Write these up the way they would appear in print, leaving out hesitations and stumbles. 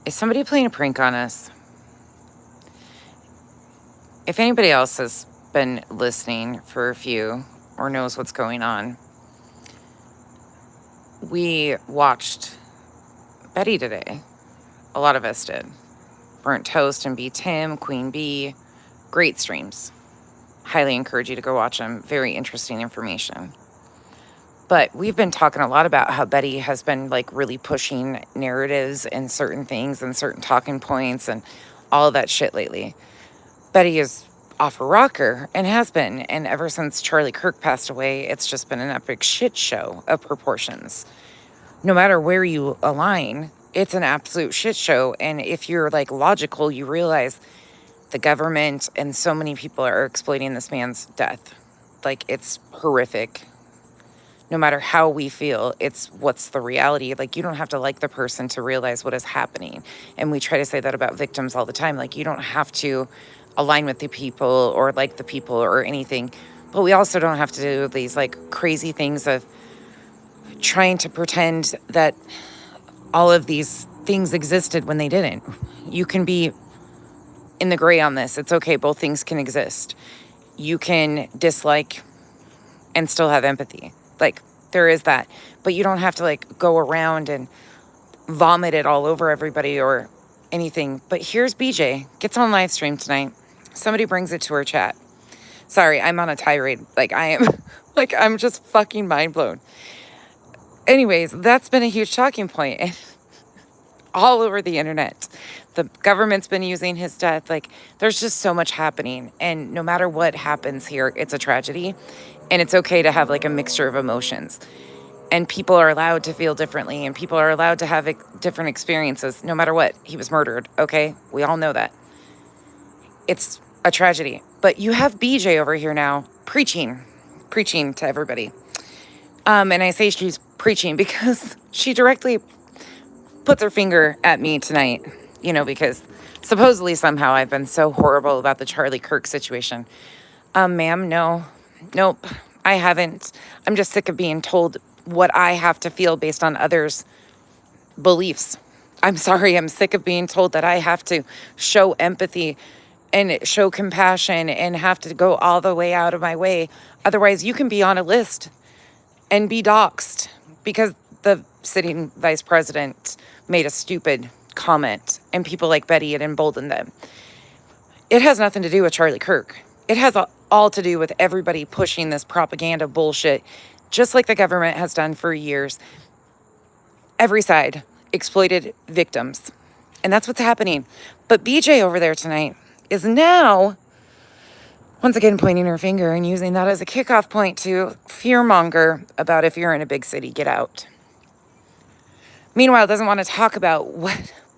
Is somebody playing a prank on us? If anybody else has been listening for a few or knows what's going on, we watched Betty today. A lot of us did. Burnt Toast and Be Tim, Queen Bee. Great streams. Highly encourage you to go watch them. Very interesting information. But we've been talking a lot about how Betty has been like really pushing narratives and certain things and certain talking points and all of that shit lately. Betty is off a rocker and has been. And ever since Charlie Kirk passed away, it's just been an epic shit show of proportions. No matter where you align, it's an absolute shit show. And if you're like logical, you realize the government and so many people are exploiting this man's death. Like, it's horrific. No matter how we feel, it's what's the reality. Like, you don't have to like the person to realize what is happening. And we try to say that about victims all the time. Like, you don't have to align with the people or like the people or anything. But we also don't have to do these like crazy things of trying to pretend that all of these things existed when they didn't. You can be in the gray on this. It's okay. Both things can exist. You can dislike and still have empathy. Like, there is that. But you don't have to like go around and vomit it all over everybody or anything. But here's BJ. Gets on live stream tonight. Somebody brings it to her chat. Sorry, I'm on a tirade. Like, I am. Like, I'm just fucking mind blown. Anyways, that's been a huge talking point. And all over the internet. The government's been using his death. Like, there's just so much happening. And no matter what happens here, it's a tragedy. And it's okay to have like a mixture of emotions. And people are allowed to feel differently. And people are allowed to have different experiences, no matter what. He was murdered, okay? We all know that. It's a tragedy. But you have BJ over here now preaching to everybody. And I say she's preaching because she directly puts her finger at me tonight, you know, because supposedly somehow I've been so horrible about the Charlie Kirk situation. Ma'am, nope, I haven't. I'm just sick of being told what I have to feel based on others' beliefs. I'm sorry, I'm sick of being told that I have to show empathy and show compassion and have to go all the way out of my way. Otherwise, you can be on a list and be doxxed because the sitting vice president made a stupid comment and people like Betty had emboldened them. It has nothing to do with Charlie Kirk. It has all to do with everybody pushing this propaganda bullshit, just like the government has done for years. Every side exploited victims. And that's what's happening. But BJ over there tonight is now, once again, pointing her finger and using that as a kickoff point to fearmonger about if you're in a big city, get out. Meanwhile, doesn't want to talk about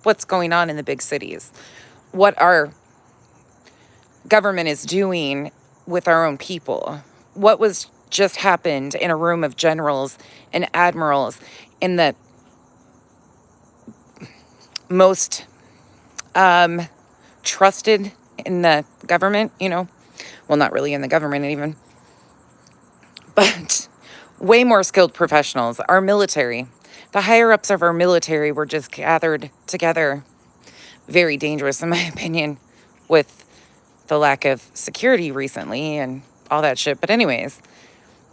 what's going on in the big cities, what our government is doing with our own people, what was just happened in a room of generals and admirals in the most trusted in the government, you know, well, not really in the government even, but way more skilled professionals, our military. The higher ups of our military were just gathered together. Very dangerous, in my opinion, with the lack of security recently and all that shit. But anyways,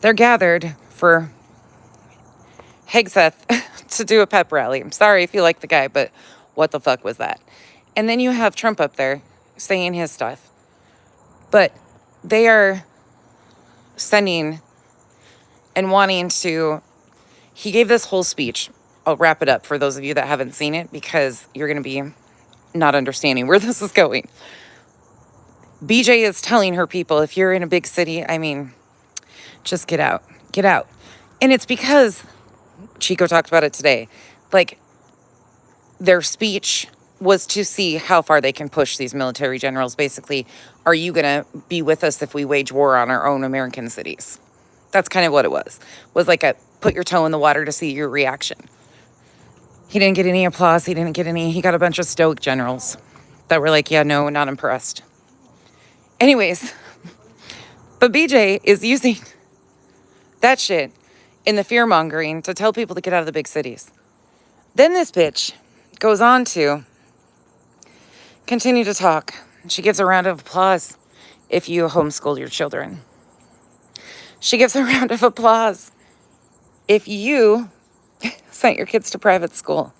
they're gathered for Hegseth to do a pep rally. I'm sorry if you like the guy, but what the fuck was that? And then you have Trump up there saying his stuff. But they are sending and wanting to... He gave this whole speech. I'll wrap it up for those of you that haven't seen it because you're going to be not understanding where this is going. BJ is telling her people, if you're in a big city, I mean, just get out. Get out. And it's because, Chico talked about it today, like, their speech was to see how far they can push these military generals. Basically, are you going to be with us if we wage war on our own American cities? That's kind of what it was. Was like a put your toe in the water to see your reaction. He didn't get any applause. He got a bunch of stoic generals that were like, yeah, no, not impressed. Anyways, but BJ is using that shit in the fear mongering to tell people to get out of the big cities. Then this bitch goes on to Continue to talk. She gives a round of applause if you homeschool your children. She gives a round of applause if you sent your kids to private school.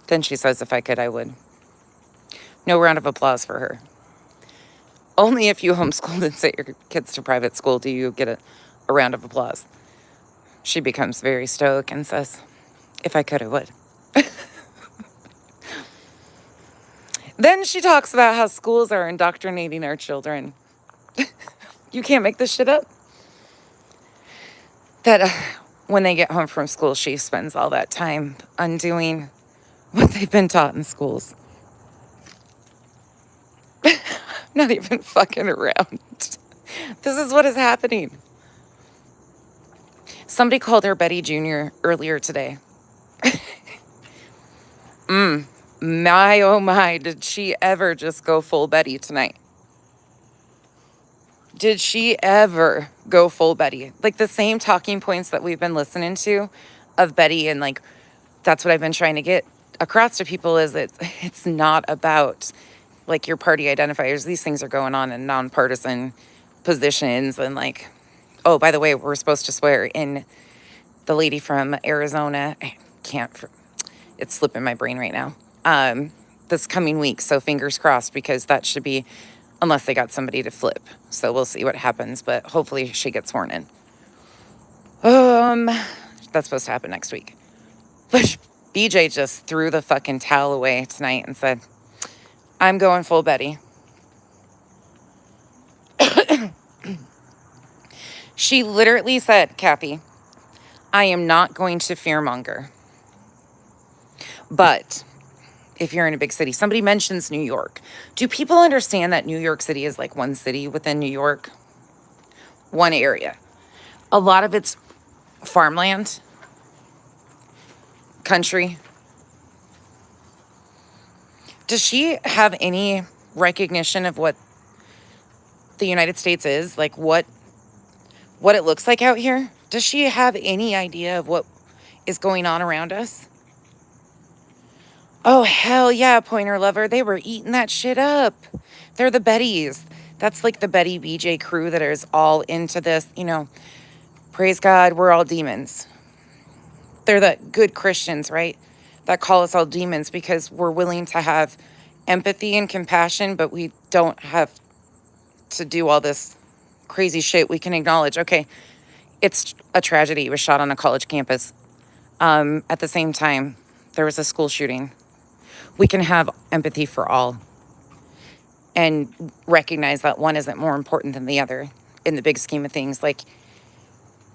Then she says, if I could, I would. No round of applause for her. Only if you homeschooled and sent your kids to private school do you get a round of applause. She becomes very stoic and says, if I could, I would. Then she talks about how schools are indoctrinating our children. You can't make this shit up. That when they get home from school, she spends all that time undoing what they've been taught in schools. Not even fucking around. This is what is happening. Somebody called her Betty Jr. earlier today. My, oh my, did she ever just go full Betty tonight? Did she ever go full Betty? Like the same talking points that we've been listening to of Betty, and like that's what I've been trying to get across to people is that it's not about like your party identifiers. These things are going on in nonpartisan positions, and like, oh, by the way, we're supposed to swear in the lady from Arizona. I can't, it's slipping my brain right now. This coming week, so fingers crossed, because that should be, unless they got somebody to flip. So we'll see what happens, but hopefully she gets sworn in. That's supposed to happen next week. But BJ just threw the fucking towel away tonight and said, I'm going full Betty. She literally said, Kathy, I am not going to fearmonger. But if you're in a big city, somebody mentions New York. Do people understand that New York City is like one city within New York? One area. A lot of it's farmland, country. Does she have any recognition of what the United States is? Like what it looks like out here? Does she have any idea of what is going on around us? Oh, hell yeah, Pointer Lover. They were eating that shit up. They're the Bettys. That's like the Betty BJ crew that is all into this, you know, praise God, we're all demons. They're the good Christians, right? That call us all demons because we're willing to have empathy and compassion, but we don't have to do all this crazy shit. We can acknowledge, okay, it's a tragedy. It was shot on a college campus. At the same time, there was a school shooting. We can have empathy for all and recognize that one isn't more important than the other in the big scheme of things. Like,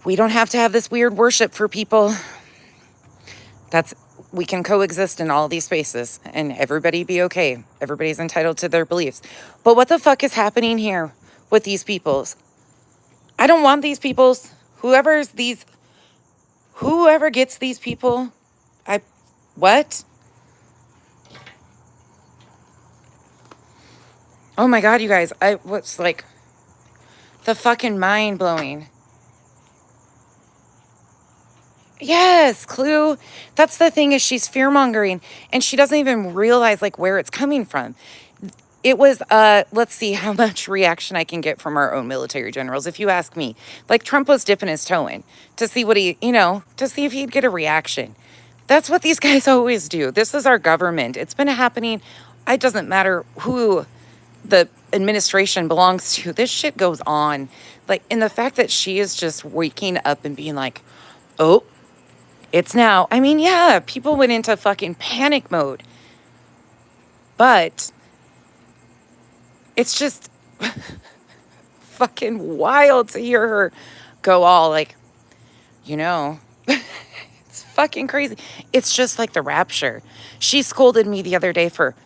we don't have to have this weird worship for people. We can coexist in all these spaces and everybody be okay. Everybody's entitled to their beliefs. But what the fuck is happening here with these peoples? I don't want these peoples. Whoever gets these people, what? Oh my God, you guys, what's like the fucking mind blowing. Yes, Clue. That's the thing, is she's fear mongering and she doesn't even realize like where it's coming from. It was, let's see how much reaction I can get from our own military generals. If you ask me, like Trump was dipping his toe in to see what to see if he'd get a reaction. That's what these guys always do. This is our government. It's been happening. It doesn't matter who the administration belongs to. This shit goes on. Like, and the fact that she is just waking up and being like, oh, it's now. I mean, yeah, people went into fucking panic mode. But it's just fucking wild to hear her go all like, it's fucking crazy. It's just like the rapture. She scolded me the other day for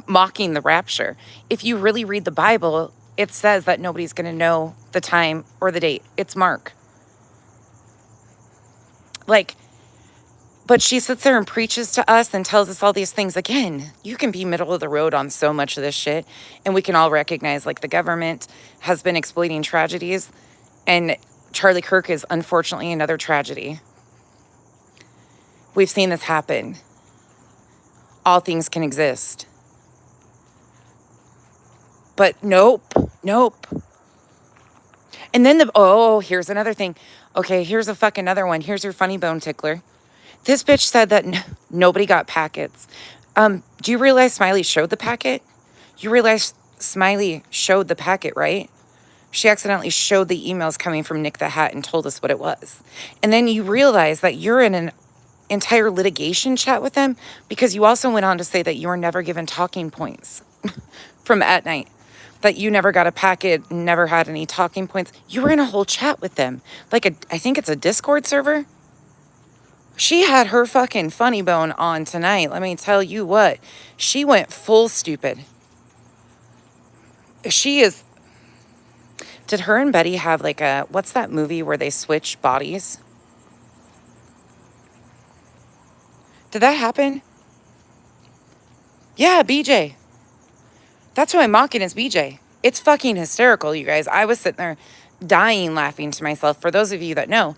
mocking the rapture. If you really read the Bible, it says that nobody's going to know the time or the date. It's Mark. Like, but she sits there and preaches to us and tells us all these things. Again, you can be middle of the road on so much of this shit. And we can all recognize, like, the government has been exploiting tragedies. And Charlie Kirk is unfortunately another tragedy. We've seen this happen. all things can exist. But nope, nope. And then here's another thing. Okay, here's a fucking another one. Here's your funny bone tickler. This bitch said that nobody got packets. Do you realize Smiley showed the packet? You realize Smiley showed the packet, right? She accidentally showed the emails coming from Nick the Hat and told us what it was. And then you realize that you're in an entire litigation chat with them because you also went on to say that you were never given talking points from at night, that you never got a packet, never had any talking points. You were in a whole chat with them. Like I think it's a Discord server. She had her fucking funny bone on tonight. Let me tell you what. She went full stupid. Did her and Betty have like what's that movie where they switch bodies? Did that happen? Yeah, BJ. That's who I'm mocking is BJ. It's fucking hysterical, you guys. I was sitting there dying laughing to myself. For those of you that know,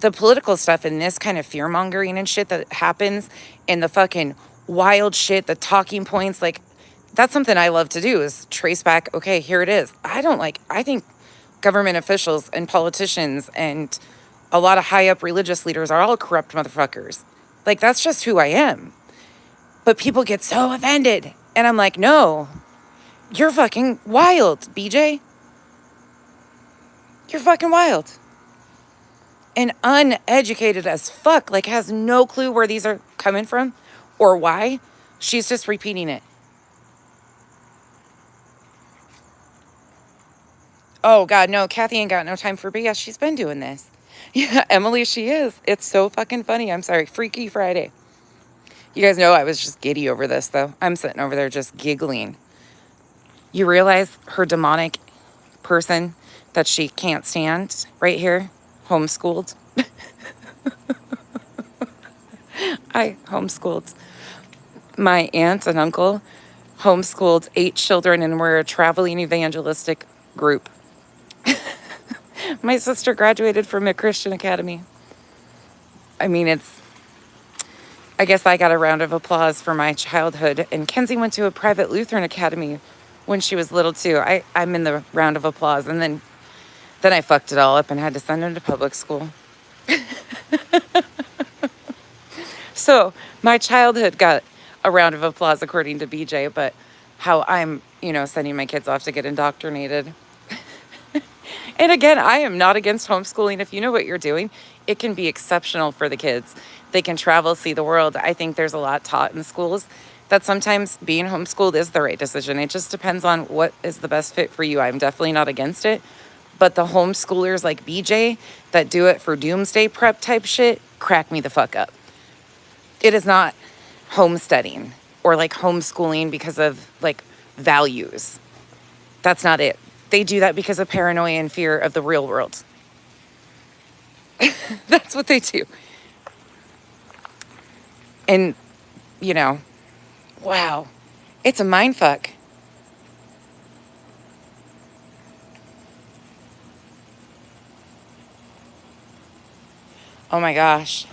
the political stuff and this kind of fear mongering and shit that happens and the fucking wild shit, the talking points, like that's something I love to do is trace back, okay, here it is. I think government officials and politicians and a lot of high up religious leaders are all corrupt motherfuckers. Like that's just who I am. But people get so offended. And I'm like, no, you're fucking wild, BJ. You're fucking wild. And uneducated as fuck, like has no clue where these are coming from or why. She's just repeating it. Oh God, no, Kathy ain't got no time for BS. She's been doing this. Yeah, Emily, she is. It's so fucking funny. I'm sorry. Freaky Friday. You guys know I was just giddy over this though. I'm sitting over there just giggling. You realize her demonic person that she can't stand right here, homeschooled. I homeschooled. My aunt and uncle homeschooled 8 children and we're a traveling evangelistic group. My sister graduated from a Christian academy. I mean, I guess I got a round of applause for my childhood. And Kenzie went to a private Lutheran academy when she was little too. I'm in the round of applause. And then I fucked it all up and had to send her to public school. So my childhood got a round of applause according to BJ, but how I'm, sending my kids off to get indoctrinated. And again, I am not against homeschooling. If you know what you're doing, it can be exceptional for the kids. They can travel, see the world. I think there's a lot taught in schools that sometimes being homeschooled is the right decision. It just depends on what is the best fit for you. I'm definitely not against it. But the homeschoolers like BJ that do it for doomsday prep type shit crack me the fuck up. It is not homesteading or like homeschooling because of like values. That's not it. They do that because of paranoia and fear of the real world. That's what they do. And, wow, it's a mind fuck. Oh my gosh.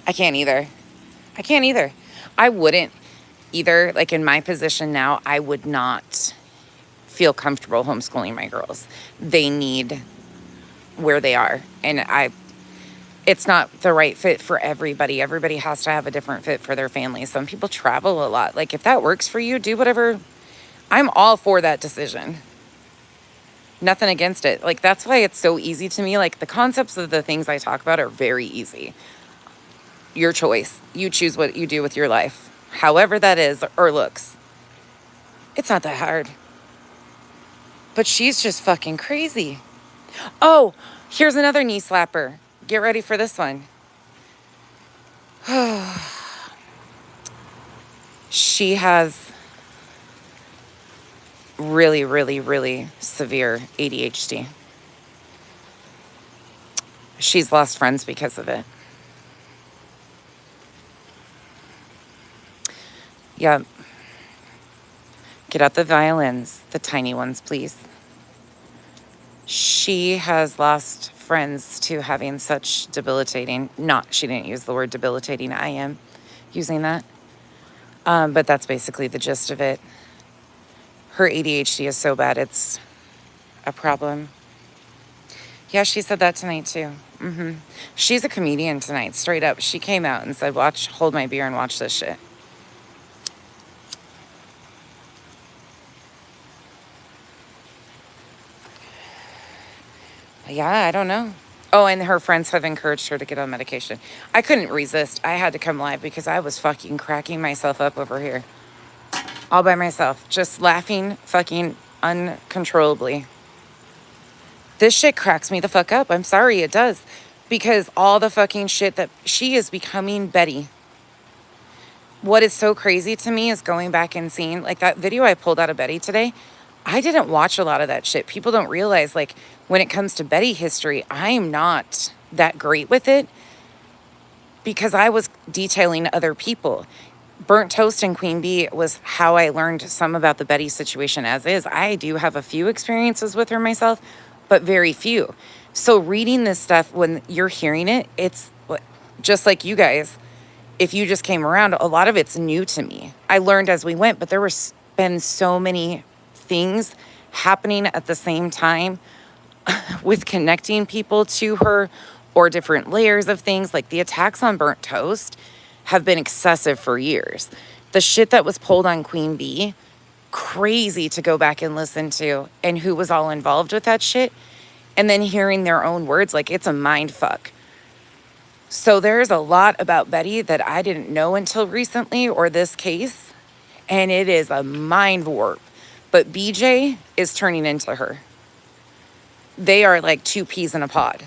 I can't either. I wouldn't either. Like in my position now, I would not feel comfortable homeschooling my girls. They need where they are. And it's not the right fit for everybody. Everybody has to have a different fit for their family. Some people travel a lot. Like if that works for you, do whatever. I'm all for that decision. Nothing against it. Like that's why it's so easy to me. Like the concepts of the things I talk about are very easy. Your choice. You choose what you do with your life. However that is or looks. It's not that hard. But she's just fucking crazy. Oh, here's another knee slapper. Get ready for this one. She has really, really, really severe ADHD. She's lost friends because of it. Yep. Get out the violins, the tiny ones, please. She has lost friends to having such debilitating, she didn't use the word debilitating, I am using that. But that's basically the gist of it. Her ADHD is so bad, it's a problem. Yeah, she said that tonight too. She's a comedian tonight, straight up. She came out and said, "Watch, hold my beer and watch this shit." Yeah, I don't know. Oh, and her friends have encouraged her to get on medication. I couldn't resist. I had to come live because I was fucking cracking myself up over here. All by myself. Just laughing fucking uncontrollably. This shit cracks me the fuck up. I'm sorry, it does. Because all the fucking shit that she is becoming Betty. What is so crazy to me is going back and seeing, like, that video I pulled out of Betty today. I didn't watch a lot of that shit. People don't realize, like, when it comes to Betty history, I'm not that great with it because I was detailing other people. Burnt Toast and Queen Bee was how I learned some about the Betty situation as is. I do have a few experiences with her myself, but very few. So reading this stuff, when you're hearing it, it's just like you guys. If you just came around, a lot of it's new to me. I learned as we went, but there was been so many things happening at the same time with connecting people to her or different layers of things. Like the attacks on Burnt Toast have been excessive for years. The shit that was pulled on Queen Bee, crazy to go back and listen to, and who was all involved with that shit. And then hearing their own words, like it's a mind fuck. So there's a lot about Betty that I didn't know until recently, or this case, and it is a mind warp. But BJ is turning into her. They are like two peas in a pod.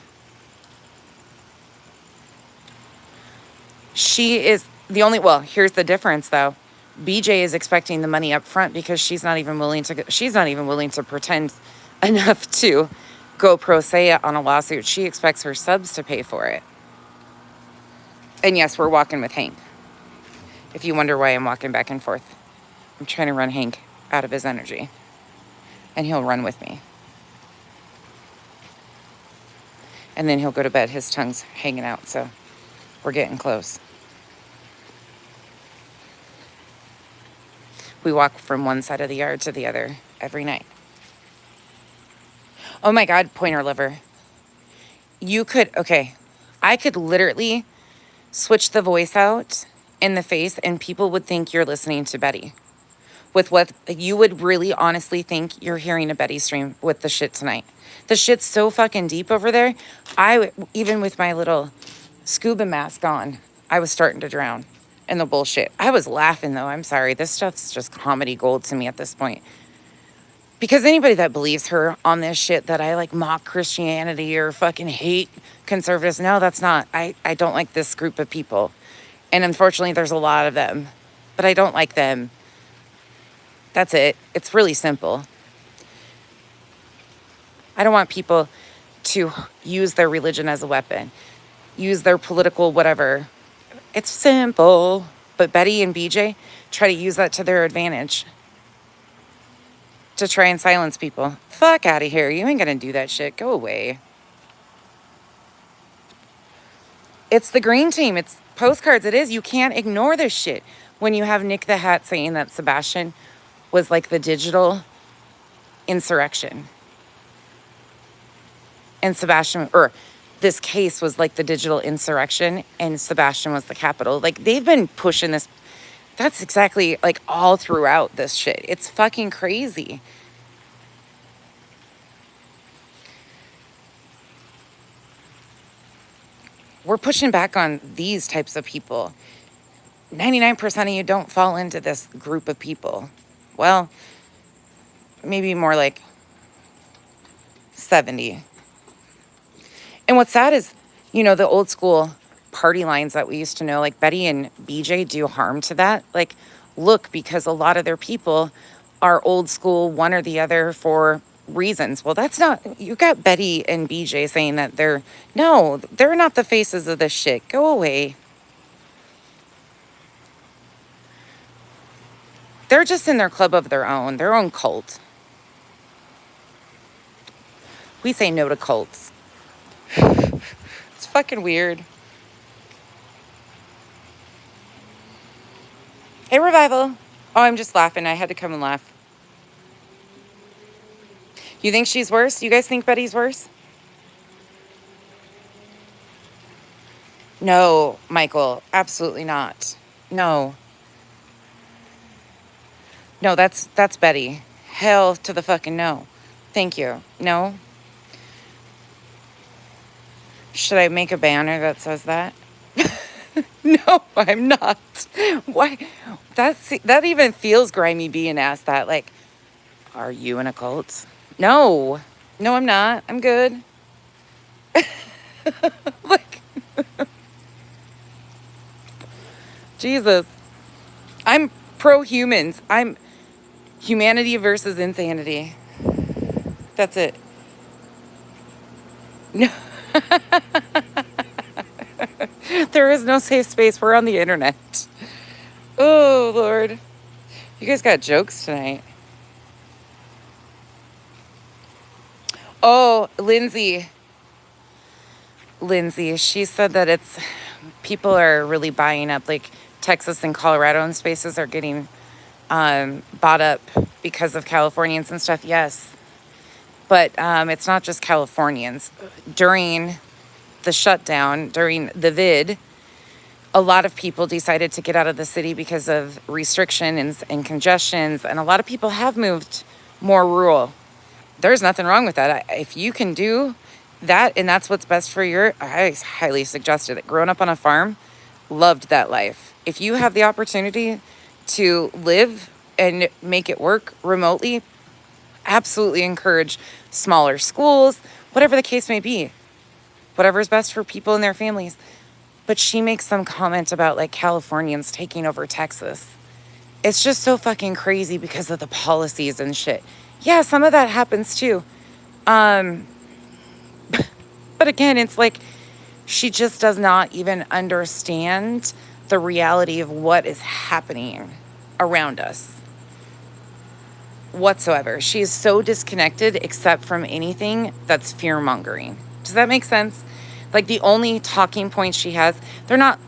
She is the only, well, here's the difference though. BJ is expecting the money up front because she's not even willing to pretend enough to go pro se on a lawsuit. She expects her subs to pay for it. And yes, we're walking with Hank. If you wonder why I'm walking back and forth, I'm trying to run Hank out of his energy. And he'll run with me. And then he'll go to bed. His tongue's hanging out, so we're getting close. We walk from one side of the yard to the other every night. Oh my God, pointer liver. I could literally switch the voice out in the face and people would think you're listening to Betty. With what you would really honestly think you're hearing a Betty stream with the shit tonight. The shit's so fucking deep over there. Even with my little scuba mask on, I was starting to drown in the bullshit. I was laughing though. I'm sorry. This stuff's just comedy gold to me at this point. Because anybody that believes her on this shit that I like mock Christianity or fucking hate conservatives, no, that's not. I don't like this group of people. And unfortunately, there's a lot of them. But I don't like them. That's it. It's really simple. I don't want people to use their religion as a weapon. Use their political whatever. It's simple. But Betty and BJ try to use that to their advantage. To try and silence people. Fuck out of here. You ain't gonna do that shit. Go away. It's the green team. It's postcards. It is. You can't ignore this shit. When you have Nick the Hat saying that Sebastian was like the digital insurrection. And this case was like the digital insurrection and Sebastian was the capital. Like they've been pushing this. That's exactly like all throughout this shit. It's fucking crazy. We're pushing back on these types of people. 99% of you don't fall into this group of people. Well, maybe more like 70. And what's sad is, the old school party lines that we used to know, like Betty and BJ do harm to that. Like, look, because a lot of their people are old school, one or the other for reasons. Well, that's not, you got Betty and BJ saying that they're not the faces of this shit. Go away. They're just in their club of their own cult. We say no to cults. It's fucking weird. Hey, Revival. Oh, I'm just laughing. I had to come and laugh. You think she's worse? You guys think Betty's worse? No, Michael. Absolutely not. No. No, that's Betty. Hell to the fucking no. Thank you. No. Should I make a banner that says that? No, I'm not. Why? That even feels grimy being asked that. Like, are you in a cult? No. No, I'm not. I'm good. Like, Jesus. I'm pro humans. I'm humanity versus insanity. That's it. No. There is no safe space. We're on the internet. Oh, Lord. You guys got jokes tonight. Oh, Lindsay, she said that people are really buying up, like Texas and Colorado and spaces are getting bought up because of Californians and stuff. Yes. But it's not just Californians. During the shutdown, during the vid, a lot of people decided to get out of the city because of restriction and congestions. And a lot of people have moved more rural. There's nothing wrong with that. If you can do that and that's what's best for I highly suggested it. Growing up on a farm, loved that life. If you have the opportunity to live and make it work remotely, absolutely encourage smaller schools, whatever the case may be, whatever's best for people and their families. But she makes some comment about like Californians taking over Texas. It's just so fucking crazy because of the policies and shit. Yeah, some of that happens too. But again, it's like she just does not even understand the reality of what is happening around us whatsoever. She is so disconnected except from anything that's fear-mongering. Does that make sense? Like the only talking points she has, they're not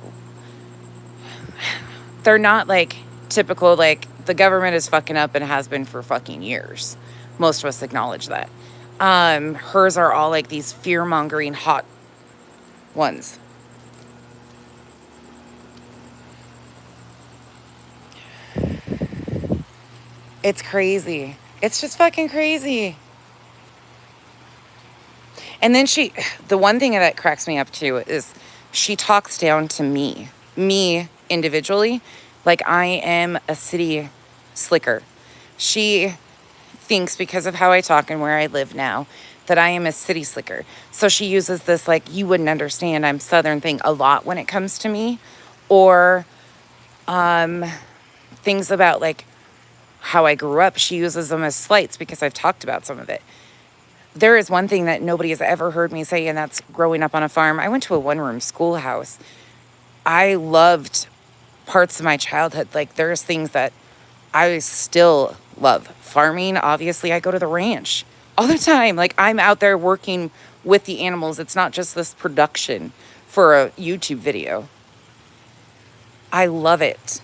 like typical, like the government is fucking up and has been for fucking years. Most of us acknowledge that. Hers are all like these fear-mongering hot ones. It's crazy. It's just fucking crazy. And then the one thing that cracks me up too is she talks down to me individually, like I am a city slicker. She thinks because of how I talk and where I live now that I am a city slicker. So she uses this like, you wouldn't understand, I'm Southern thing a lot when it comes to me, or things about like how I grew up. She uses them as slights because I've talked about some of it. There is one thing that nobody has ever heard me say, and that's growing up on a farm. I went to a one-room schoolhouse. I loved parts of my childhood. Like there's things that I still love. Farming, obviously, I go to the ranch all the time. Like I'm out there working with the animals. It's not just this production for a YouTube video. I love it.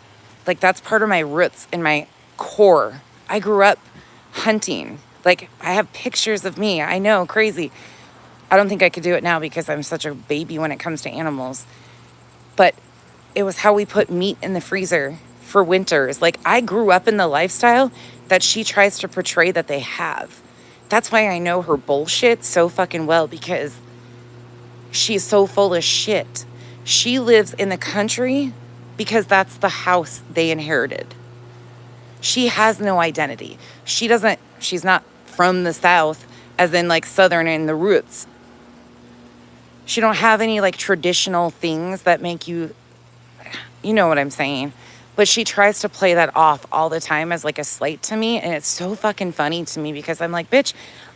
Like that's part of my roots and my core. I grew up hunting. Like I have pictures of me. I know, crazy. I don't think I could do it now because I'm such a baby when it comes to animals. But it was how we put meat in the freezer for winters. Like I grew up in the lifestyle that she tries to portray that they have. That's why I know her bullshit so fucking well, because she's so full of shit. She lives in the country because that's the house they inherited. She has no identity. She's not from the South, as in like Southern in the roots. She don't have any like traditional things that make you know what I'm saying. But she tries to play that off all the time as like a slight to me. And it's so fucking funny to me because I'm like, bitch,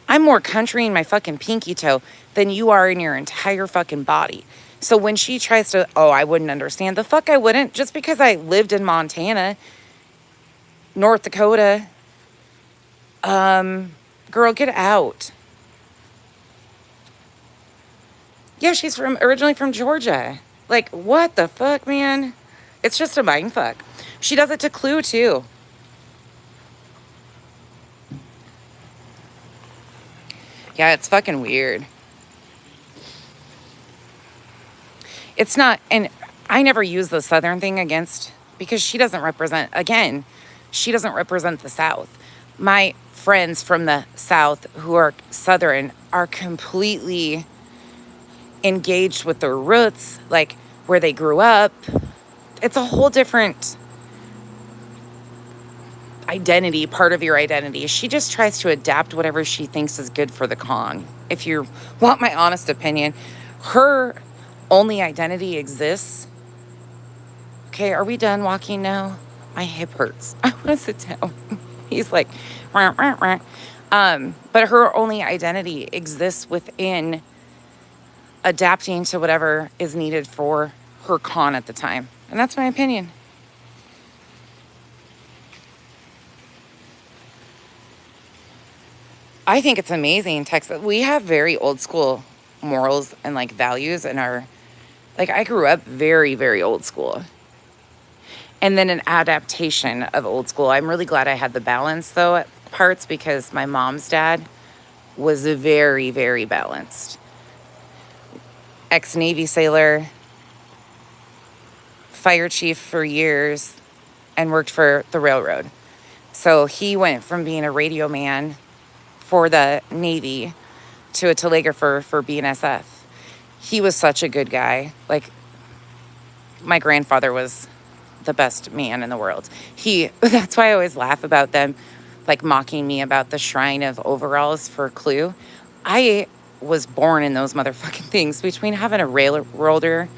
I'm more country in my fucking pinky toe than you are in your entire fucking body. So when she tries to, oh, I wouldn't understand. The fuck I wouldn't. Just because I lived in Montana, North Dakota. Girl, get out. Yeah, she's originally from Georgia. Like, what the fuck, man? It's just a mind fuck. She does it to Clue, too. Yeah, it's fucking weird. It's not, and I never use the Southern thing against, because she doesn't represent, again, she doesn't represent the South. My friends from the South who are Southern are completely engaged with their roots, like where they grew up. It's a whole different identity, part of your identity. She just tries to adapt whatever she thinks is good for the Kong. If you want my honest opinion, her only identity exists. Okay, are we done walking now? My hip hurts. I want to sit down. He's like, rah, rah, rah. But her only identity exists within adapting to whatever is needed for her con at the time. And that's my opinion. I think it's amazing, Texas. We have very old school morals and like values in our, like I grew up very, very old school. And then an adaptation of old school. I'm really glad I had the balance though at parts, because my mom's dad was very, very balanced. Ex-Navy sailor, fire chief for years, and worked for the railroad. So he went from being a radio man for the Navy to a telegrapher for BNSF. He was such a good guy. Like, my grandfather was the best man in the world. That's why I always laugh about them, like mocking me about the shrine of overalls for Clue. I was born in those motherfucking things. Between having a railroader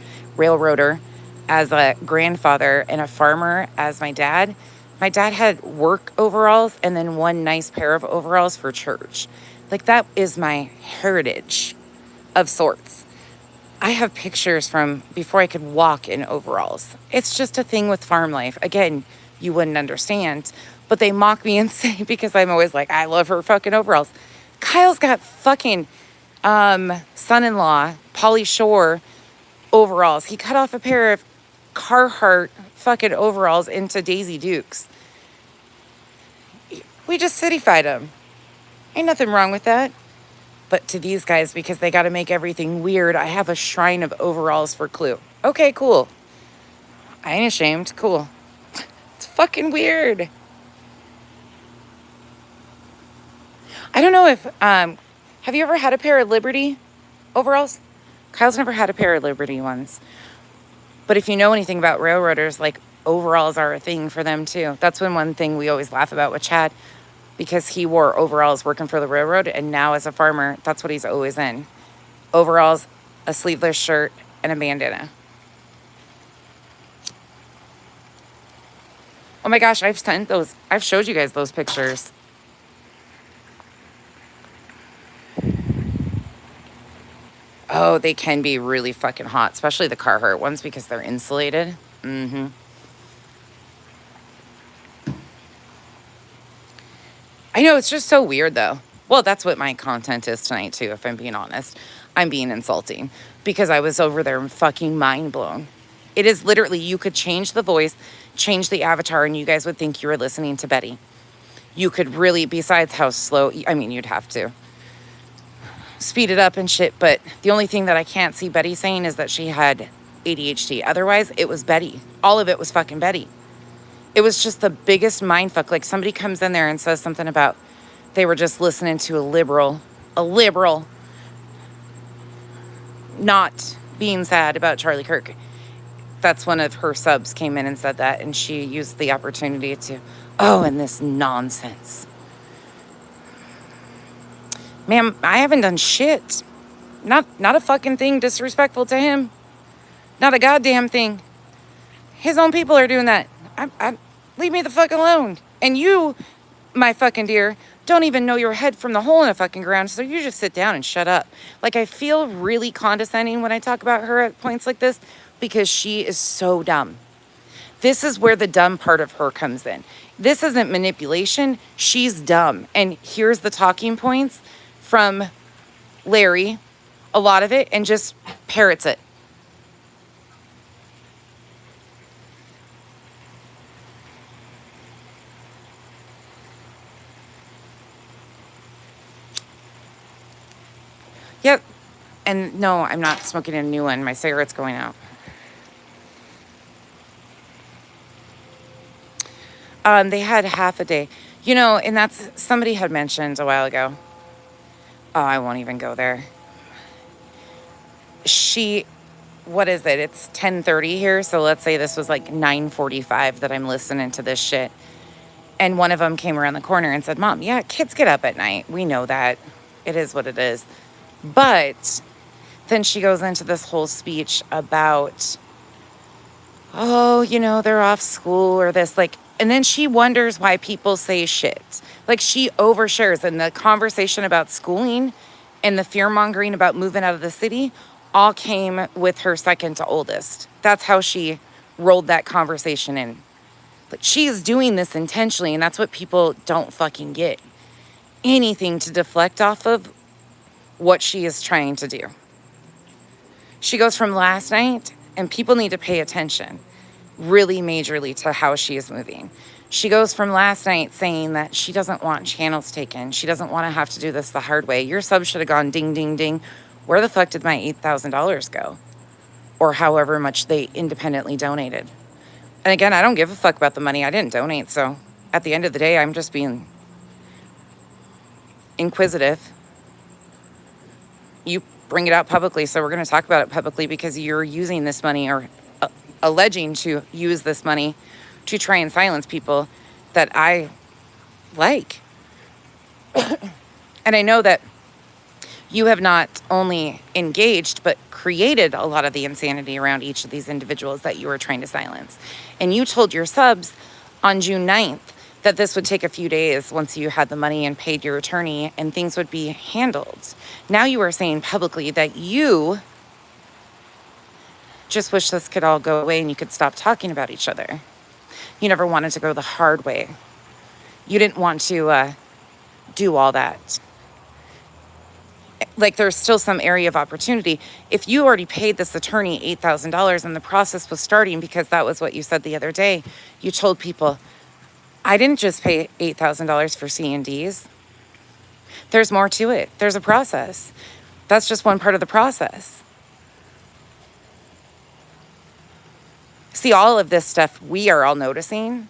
as a grandfather and a farmer as my dad had work overalls and then one nice pair of overalls for church. Like, that is my heritage of sorts. I have pictures from before I could walk in overalls. It's just a thing with farm life. Again, you wouldn't understand, but they mock me and say, because I'm always like, I love her fucking overalls. Kyle's got fucking son-in-law, Pauly Shore overalls. He cut off a pair of Carhartt fucking overalls into Daisy Dukes. We just cityfied them. Ain't nothing wrong with that. But to these guys, because they got to make everything weird, I have a shrine of overalls for Clue. Okay, cool. I ain't ashamed. Cool. It's fucking weird. I don't know if, have you ever had a pair of Liberty overalls? Kyle's never had a pair of Liberty ones. But if you know anything about railroaders, like, overalls are a thing for them too. That's one thing we always laugh about with Chad, because he wore overalls working for the railroad, and now as a farmer, that's what he's always in. Overalls, a sleeveless shirt, and a bandana. Oh my gosh, I've showed you guys those pictures. Oh, they can be really fucking hot, especially the Carhartt ones, because they're insulated. Mm-hmm. I know, it's just so weird, though. Well, that's what my content is tonight, too, if I'm being honest. I'm being insulting, because I was over there fucking mind blown. It is literally, you could change the voice, change the avatar, and you guys would think you were listening to Betty. You could really, besides how slow, I mean, you'd have to speed it up and shit, but the only thing that I can't see Betty saying is that she had ADHD. Otherwise, it was Betty. All of it was fucking Betty. It was just the biggest mindfuck. Like, somebody comes in there and says something about they were just listening to a liberal not being sad about Charlie Kirk. That's one of her subs came in and said that, and she used the opportunity to, and this nonsense. Ma'am, I haven't done shit. Not a fucking thing disrespectful to him. Not a goddamn thing. His own people are doing that. Leave me the fuck alone. And you, my fucking dear, don't even know your head from the hole in the fucking ground, so you just sit down and shut up. Like, I feel really condescending when I talk about her at points like this, because she is so dumb. This is where the dumb part of her comes in. This isn't manipulation. She's dumb. And here's the talking points from Larry, a lot of it, and just parrots it. Yep. And no, I'm not smoking a new one. My cigarette's going out. They had half a day. And that's somebody had mentioned a while ago. Oh, I won't even go there. What is it? It's 10:30 here, so let's say this was like 9:45 that I'm listening to this shit. And one of them came around the corner and said, "Mom, yeah, kids get up at night. We know that. It is what it is." But then she goes into this whole speech about, oh, they're off school or this, like, and then she wonders why people say shit. Like, she overshares. And the conversation about schooling and the fear mongering about moving out of the city all came with her second to oldest. That's how she rolled that conversation in. But she is doing this intentionally, and that's what people don't fucking get. Anything to deflect off of what she is trying to do. She goes from last night, and people need to pay attention really majorly to how she is moving. She goes from last night saying that she doesn't want channels taken. She doesn't want to have to do this the hard way. Your sub should have gone ding, ding, ding. Where the fuck did my $8,000 go? Or however much they independently donated. And again, I don't give a fuck about the money. I didn't donate. So at the end of the day, I'm just being inquisitive. You bring it out publicly, so we're going to talk about it publicly because you're using this money or alleging to use this money to try and silence people that I like. And I know that you have not only engaged, but created a lot of the insanity around each of these individuals that you were trying to silence. And you told your subs on June 9th that this would take a few days once you had the money and paid your attorney and things would be handled. Now you are saying publicly that you just wish this could all go away and you could stop talking about each other. You never wanted to go the hard way. You didn't want to do all that. Like, there's still some area of opportunity. If you already paid this attorney $8,000 and the process was starting, because that was what you said the other day, you told people, I didn't just pay $8,000 for C&Ds. There's more to it. There's a process. That's just one part of the process. See, all of this stuff we are all noticing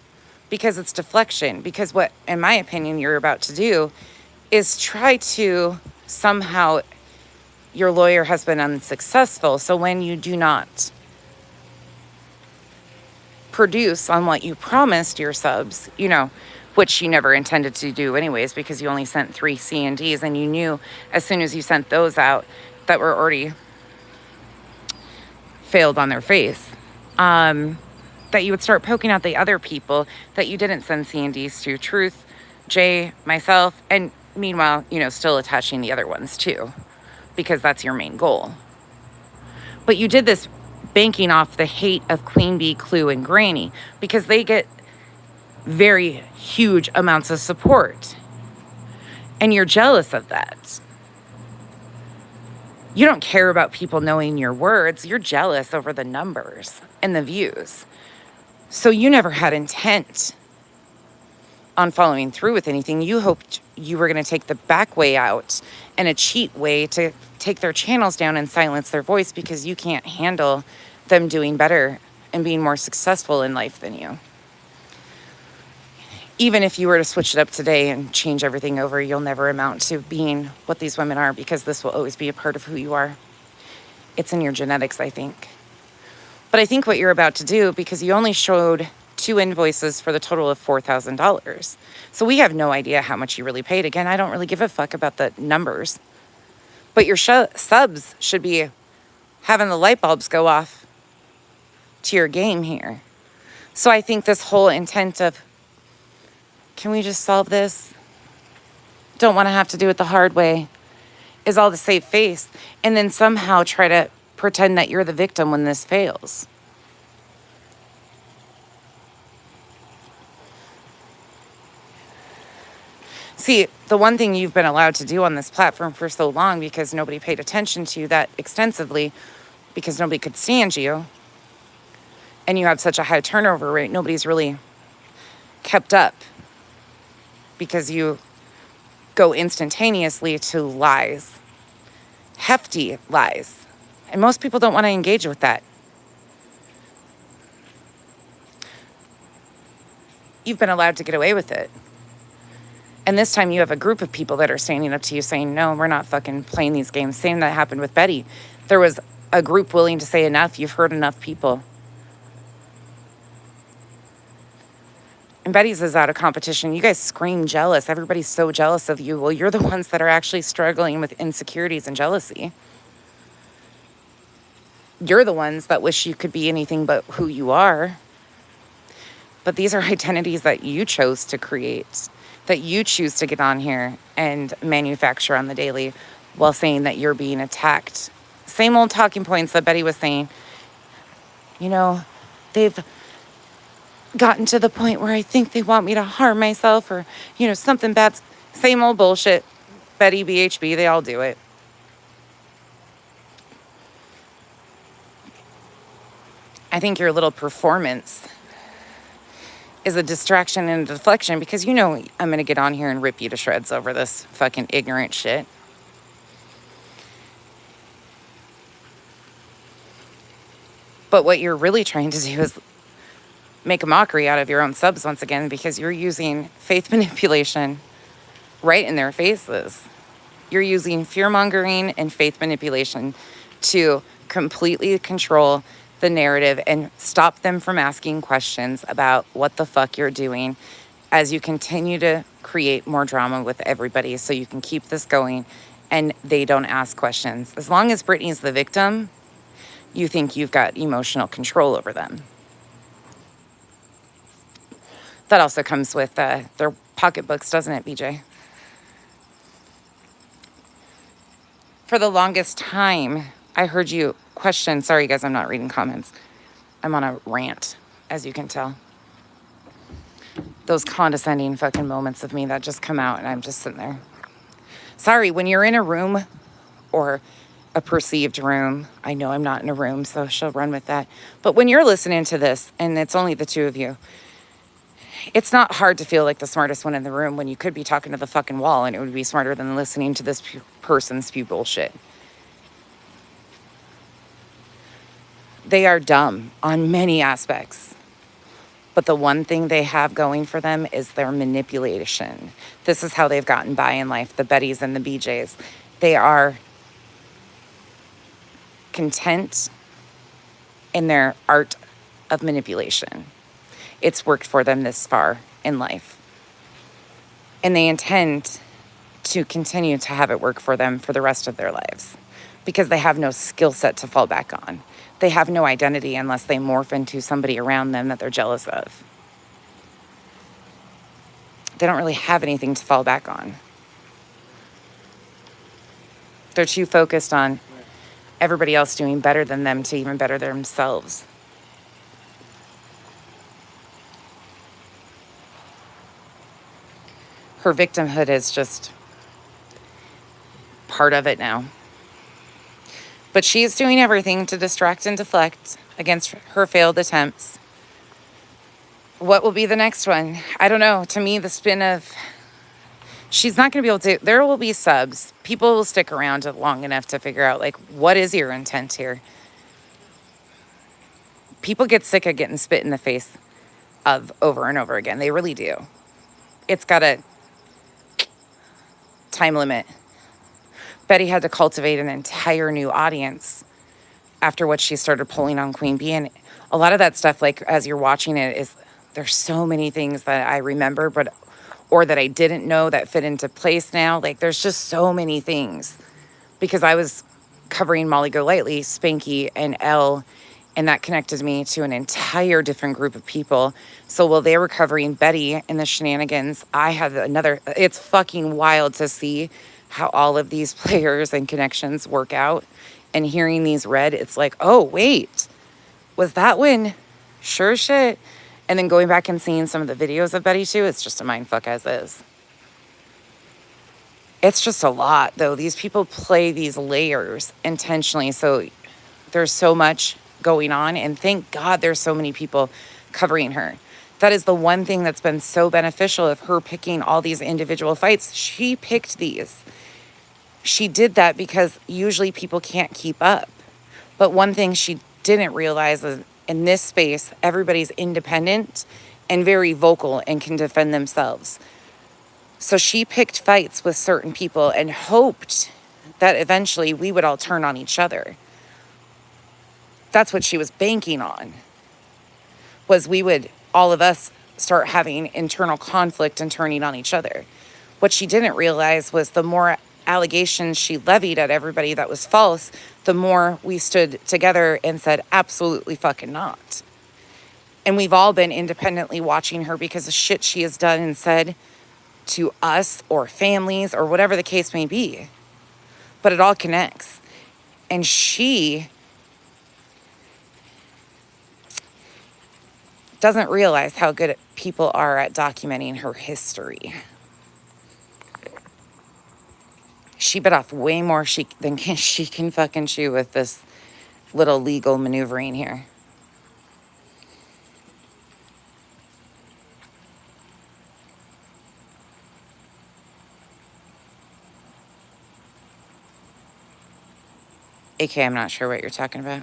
because it's deflection. Because what, in my opinion, you're about to do is try to somehow, your lawyer has been unsuccessful. So when you do not produce on what you promised your subs, which you never intended to do anyways, because you only sent 3 C&Ds and you knew as soon as you sent those out that were already failed on their face, that you would start poking out the other people that you didn't send C&Ds to. Truth, Jay, myself, and meanwhile, still attaching the other ones too, because that's your main goal. But you did this banking off the hate of Queen Bee, Clue, and Granny, because they get very huge amounts of support. And you're jealous of that. You don't care about people knowing your words. You're jealous over the numbers and the views. So you never had intent on following through with anything. You hoped you were going to take the back way out and a cheat way to take their channels down and silence their voice, because you can't handle them doing better and being more successful in life than you. Even if you were to switch it up today and change everything over, you'll never amount to being what these women are, because this will always be a part of who you are. It's in your genetics, I think. But I think what you're about to do, because you only showed 2 invoices for the total of $4,000. So we have no idea how much you really paid. Again, I don't really give a fuck about the numbers. But your subs should be having the light bulbs go off to your game here. So I think this whole intent of, can we just solve this? Don't want to have to do it the hard way, is all to save face. And then somehow try to pretend that you're the victim when this fails. See, the one thing you've been allowed to do on this platform for so long, because nobody paid attention to you that extensively, because nobody could stand you, and you have such a high turnover rate, nobody's really kept up, because you go instantaneously to lies, hefty lies. And most people don't want to engage with that. You've been allowed to get away with it. And this time you have a group of people that are standing up to you saying, no, we're not fucking playing these games. Same that happened with Betty. There was a group willing to say enough. You've heard enough people. And Betty's is out of competition. You guys scream jealous. Everybody's so jealous of you. Well, you're the ones that are actually struggling with insecurities and jealousy. You're the ones that wish you could be anything but who you are. But these are identities that you chose to create, that you choose to get on here and manufacture on the daily while saying that you're being attacked. Same old talking points that Betty was saying. You know, they've gotten to the point where I think they want me to harm myself or, you know, something bad. Same old bullshit. Betty, BHB, they all do it. I think your little performance is a distraction and a deflection because you know I'm going to get on here and rip you to shreds over this fucking ignorant shit. But what you're really trying to do is make a mockery out of your own subs once again because you're using faith manipulation right in their faces. You're using fear-mongering and faith manipulation to completely control the narrative and stop them from asking questions about what the fuck you're doing as you continue to create more drama with everybody so you can keep this going and they don't ask questions. As long as Brittany's the victim, you think you've got emotional control over them. That also comes with their pocketbooks, doesn't it, BJ? For the longest time, I heard you question. Sorry, guys, I'm not reading comments. I'm on a rant, as you can tell. Those condescending fucking moments of me that just come out, and I'm just sitting there. Sorry, when you're in a room or a perceived room, I know I'm not in a room, so she'll run with that. But when you're listening to this, and it's only the two of you, it's not hard to feel like the smartest one in the room when you could be talking to the fucking wall and it would be smarter than listening to this person spew bullshit. They are dumb on many aspects. But the one thing they have going for them is their manipulation. This is how they've gotten by in life, the Bettys and the BJs. They are content in their art of manipulation. It's worked for them this far in life. And they intend to continue to have it work for them for the rest of their lives because they have no skill set to fall back on. They have no identity unless they morph into somebody around them that they're jealous of. They don't really have anything to fall back on. They're too focused on everybody else doing better than them to even better themselves. Her victimhood is just part of it now. But she's doing everything to distract and deflect against her failed attempts. What will be the next one? I don't know. To me, the spin of... She's not going to be able to... There will be subs. People will stick around long enough to figure out, like, what is your intent here? People get sick of getting spit in the face of over and over again. They really do. It's got a time limit. Betty had to cultivate an entire new audience after what she started pulling on Queen Bee. And a lot of that stuff, like, as you're watching it, is there's so many things that I remember, or that I didn't know that fit into place now. Like, there's just so many things because I was covering Molly Golightly, Spanky, and Elle, and that connected me to an entire different group of people. So while they were covering Betty and the shenanigans, I had another... It's fucking wild to see how all of these players and connections work out. And hearing these read, it's like, oh, wait, was that when? Sure shit. And then going back and seeing some of the videos of Betty too, it's just a mindfuck as is. It's just a lot, though. These people play these layers intentionally. So there's so much going on. And thank God there's so many people covering her. That is the one thing that's been so beneficial of her picking all these individual fights. She picked these. She did that because usually people can't keep up. But one thing she didn't realize is in this space, everybody's independent and very vocal and can defend themselves. So she picked fights with certain people and hoped that eventually we would all turn on each other. That's what she was banking on, was we would, all of us, start having internal conflict and turning on each other. What she didn't realize was the more allegations she levied at everybody that was false, the more we stood together and said, absolutely fucking not. And we've all been independently watching her because of shit she has done and said to us or families or whatever the case may be. But it all connects. And she doesn't realize how good people are at documenting her history. She bit off way more than she can fucking chew with this little legal maneuvering here. AK, I'm not sure what you're talking about.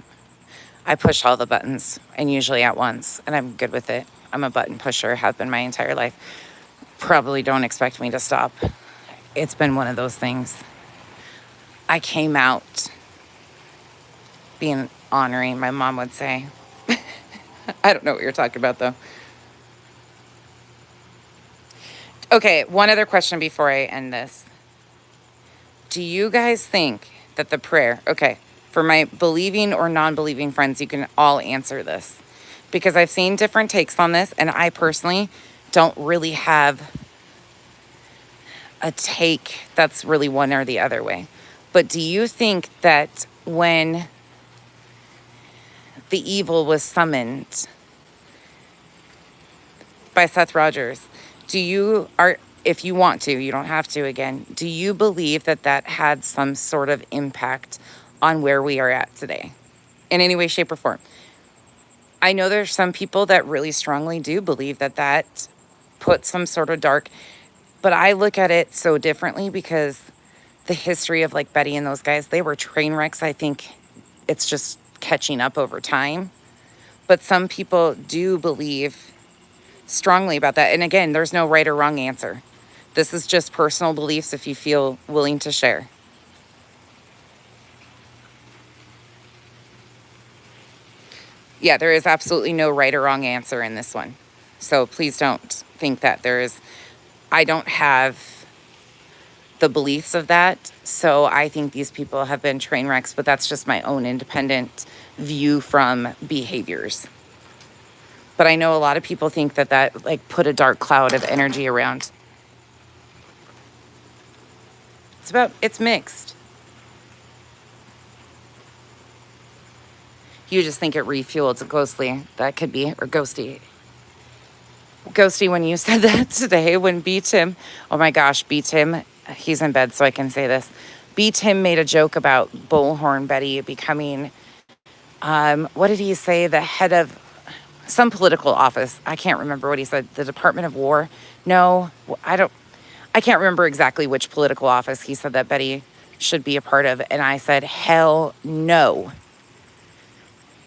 I push all the buttons, and usually at once, and I'm good with it. I'm a button pusher, have been my entire life. Probably don't expect me to stop. It's been one of those things. I came out being honoring, my mom would say. I don't know what you're talking about, though. Okay, one other question before I end this. Do you guys think that the prayer, okay, for my believing or non-believing friends, you can all answer this, because I've seen different takes on this, and I personally don't really have a take that's really one or the other way. But do you think that when the evil was summoned by Seth Rogers, if you want to, you don't have to again, do you believe that that had some sort of impact on where we are at today in any way, shape, or form? I know there's some people that really strongly do believe that that put some sort of dark, but I look at it so differently because the history of like Betty and those guys, they were train wrecks. I think it's just catching up over time. But some people do believe strongly about that. And again, there's no right or wrong answer. This is just personal beliefs if you feel willing to share. Yeah, there is absolutely no right or wrong answer in this one. So please don't think that there is. I don't have the beliefs of that. So I think these people have been train wrecks, but that's just my own independent view from behaviors. But I know a lot of people think that that like put a dark cloud of energy around. It's mixed. You just think it refueled ghostly. That could be, or ghosty. Ghosty, when you said that today, when B Tim, oh my gosh, B Tim, he's in bed so I can say this. B Tim made a joke about Bullhorn Betty becoming, what did he say? The head of some political office. I can't remember what he said. The Department of War. No, I can't remember exactly which political office he said that Betty should be a part of. And I said, hell no.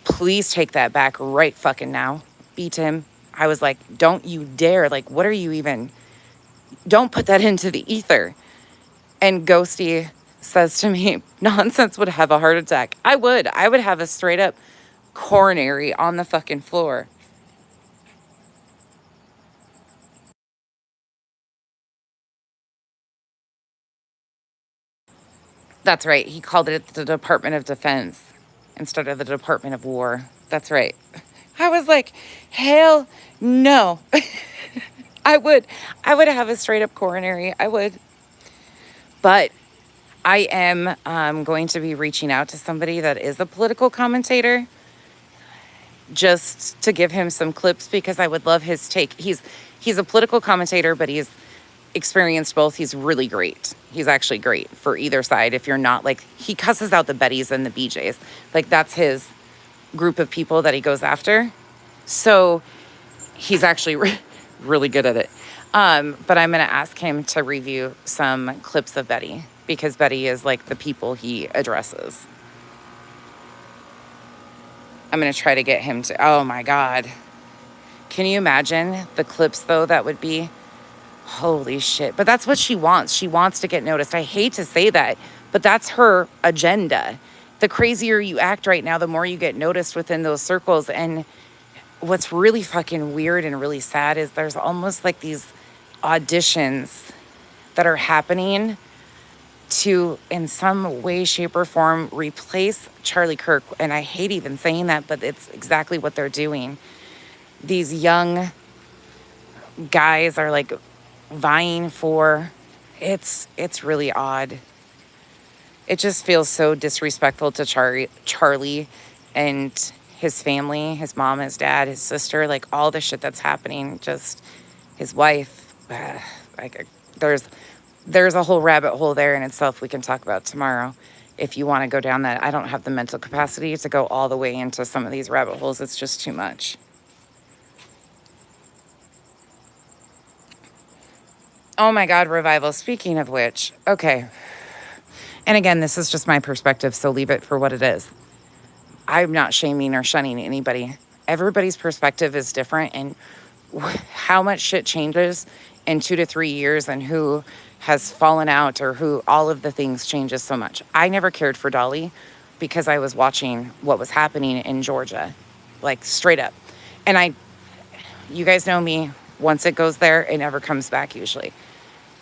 Please take that back right fucking now. Beat him. I was like, don't you dare. Like, what are you even? Don't put that into the ether. And Ghosty says to me, nonsense would have a heart attack. I would have a straight up coronary on the fucking floor. That's right. He called it the Department of Defense instead of the Department of War. That's right. I was like, hell no. I would have a straight up coronary. I would. But I am going to be reaching out to somebody that is a political commentator just to give him some clips because I would love his take. He's a political commentator, but he's experienced both. He's really great. He's actually great for either side. If you're not like, he cusses out the Bettys and the BJs. Like that's his group of people that he goes after. So he's actually really good at it. But I'm going to ask him to review some clips of Betty because Betty is like the people he addresses. I'm going to try to get him to, oh my God. Can you imagine the clips though that would be? Holy shit. But that's what she wants. She wants to get noticed. I hate to say that, but that's her agenda. The crazier you act right now, the more you get noticed within those circles. And what's really fucking weird and really sad is there's almost like these auditions that are happening to, in some way, shape, or form, replace Charlie Kirk. And I hate even saying that, but it's exactly what they're doing. These young guys are like vying for, it's really odd. It just feels so disrespectful to Charlie and his family, his mom, his dad, his sister, like all the shit that's happening, just his wife. Like there's a whole rabbit hole there in itself we can talk about tomorrow if you want to go down that. I don't have the mental capacity to go all the way into some of these rabbit holes. It's just too much. Oh my God, revival. Speaking of which, okay. And again, this is just my perspective, so leave it for what it is. I'm not shaming or shunning anybody. Everybody's perspective is different, and how much shit changes in 2 to 3 years and who has fallen out or who all of the things changes so much. I never cared for Dolly because I was watching what was happening in Georgia, like straight up. And you guys know me, once it goes there, it never comes back usually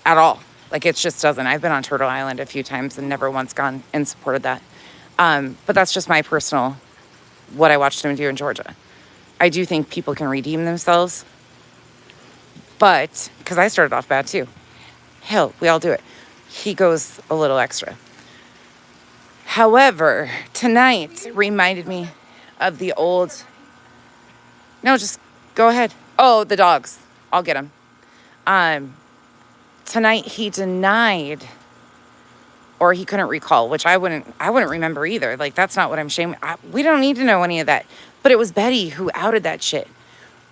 at all. Like it just doesn't. I've been on Turtle Island a few times and never once gone and supported that. But that's just my personal, what I watched him do in Georgia. I do think people can redeem themselves, but, because I started off bad too. Hell, we all do it. He goes a little extra. However, tonight reminded me of the old, no, just go ahead. Oh, the dogs. I'll get them. Tonight he denied, or he couldn't recall, which I wouldn't remember either. Like, that's not what I'm shaming. We don't need to know any of that. But it was Betty who outed that shit.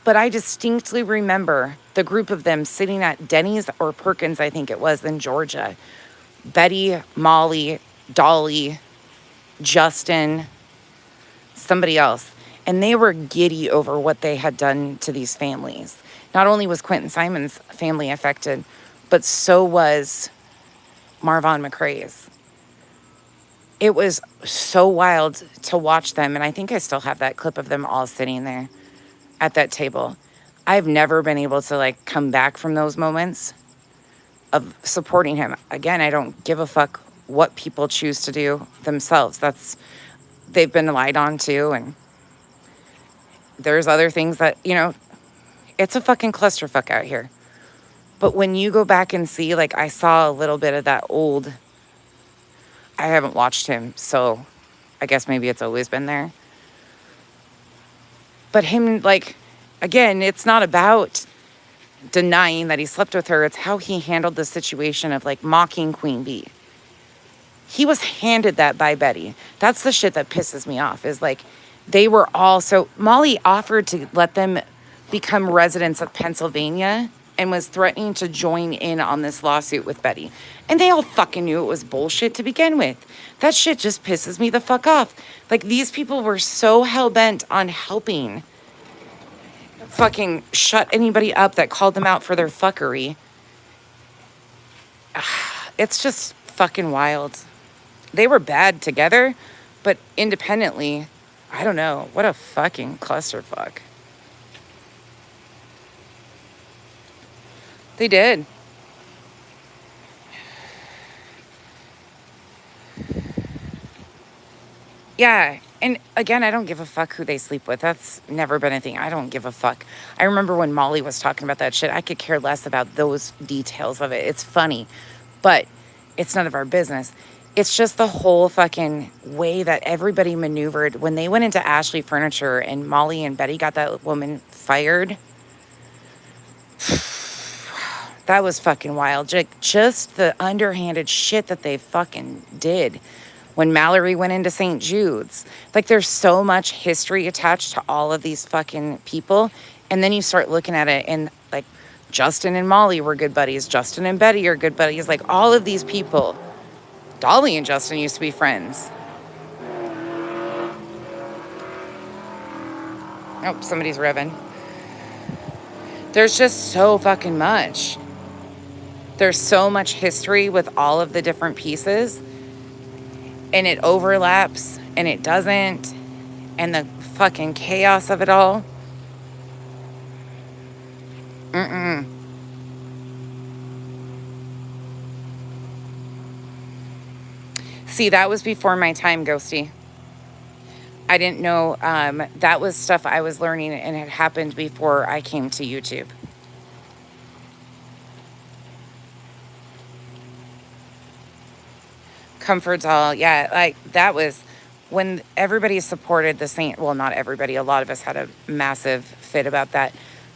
But I distinctly remember the group of them sitting at Denny's or Perkins, I think it was, in Georgia. Betty, Molly, Dolly, Justin, somebody else. And they were giddy over what they had done to these families. Not only was Quentin Simon's family affected, but so was Marvon McCrae's. It was so wild to watch them. And I think I still have that clip of them all sitting there at that table. I've never been able to like come back from those moments of supporting him. Again, I don't give a fuck what people choose to do themselves. They've been lied on too. And there's other things that, it's a fucking clusterfuck out here. But when you go back and see, like I saw a little bit of that old, I haven't watched him, so I guess maybe it's always been there. But him, like, again, it's not about denying that he slept with her. It's how he handled the situation of, like, mocking Queen Bee. He was handed that by Betty. That's the shit that pisses me off, is, like, they were all so... Molly offered to let them become residents of Pennsylvania and was threatening to join in on this lawsuit with Betty. And they all fucking knew it was bullshit to begin with. That shit just pisses me the fuck off. Like, these people were so hell-bent on helping fucking shut anybody up that called them out for their fuckery. It's just fucking wild. They were bad together, but independently, I don't know. What a fucking clusterfuck. They did. Yeah. And again, I don't give a fuck who they sleep with. That's never been a thing. I don't give a fuck. I remember when Molly was talking about that shit. I could care less about those details of it. It's funny, but it's none of our business. It's just the whole fucking way that everybody maneuvered when they went into Ashley Furniture and Molly and Betty got that woman fired. That was fucking wild. Just the underhanded shit that they fucking did. When Mallory went into St. Jude's. Like, there's so much history attached to all of these fucking people. And then you start looking at it and, like, Justin and Molly were good buddies. Justin and Betty are good buddies. Like, all of these people Dolly and Justin used to be friends. Oh, somebody's revving. There's just so fucking much. There's so much history with all of the different pieces, and it overlaps and it doesn't, and the fucking chaos of it all. See, that was before my time, Ghosty. I didn't know. That was stuff I was learning, and it happened before I came to YouTube. Comforts all, yeah. Like, that was when everybody supported the Saint. Well, not everybody. A lot of us had a massive fit about that.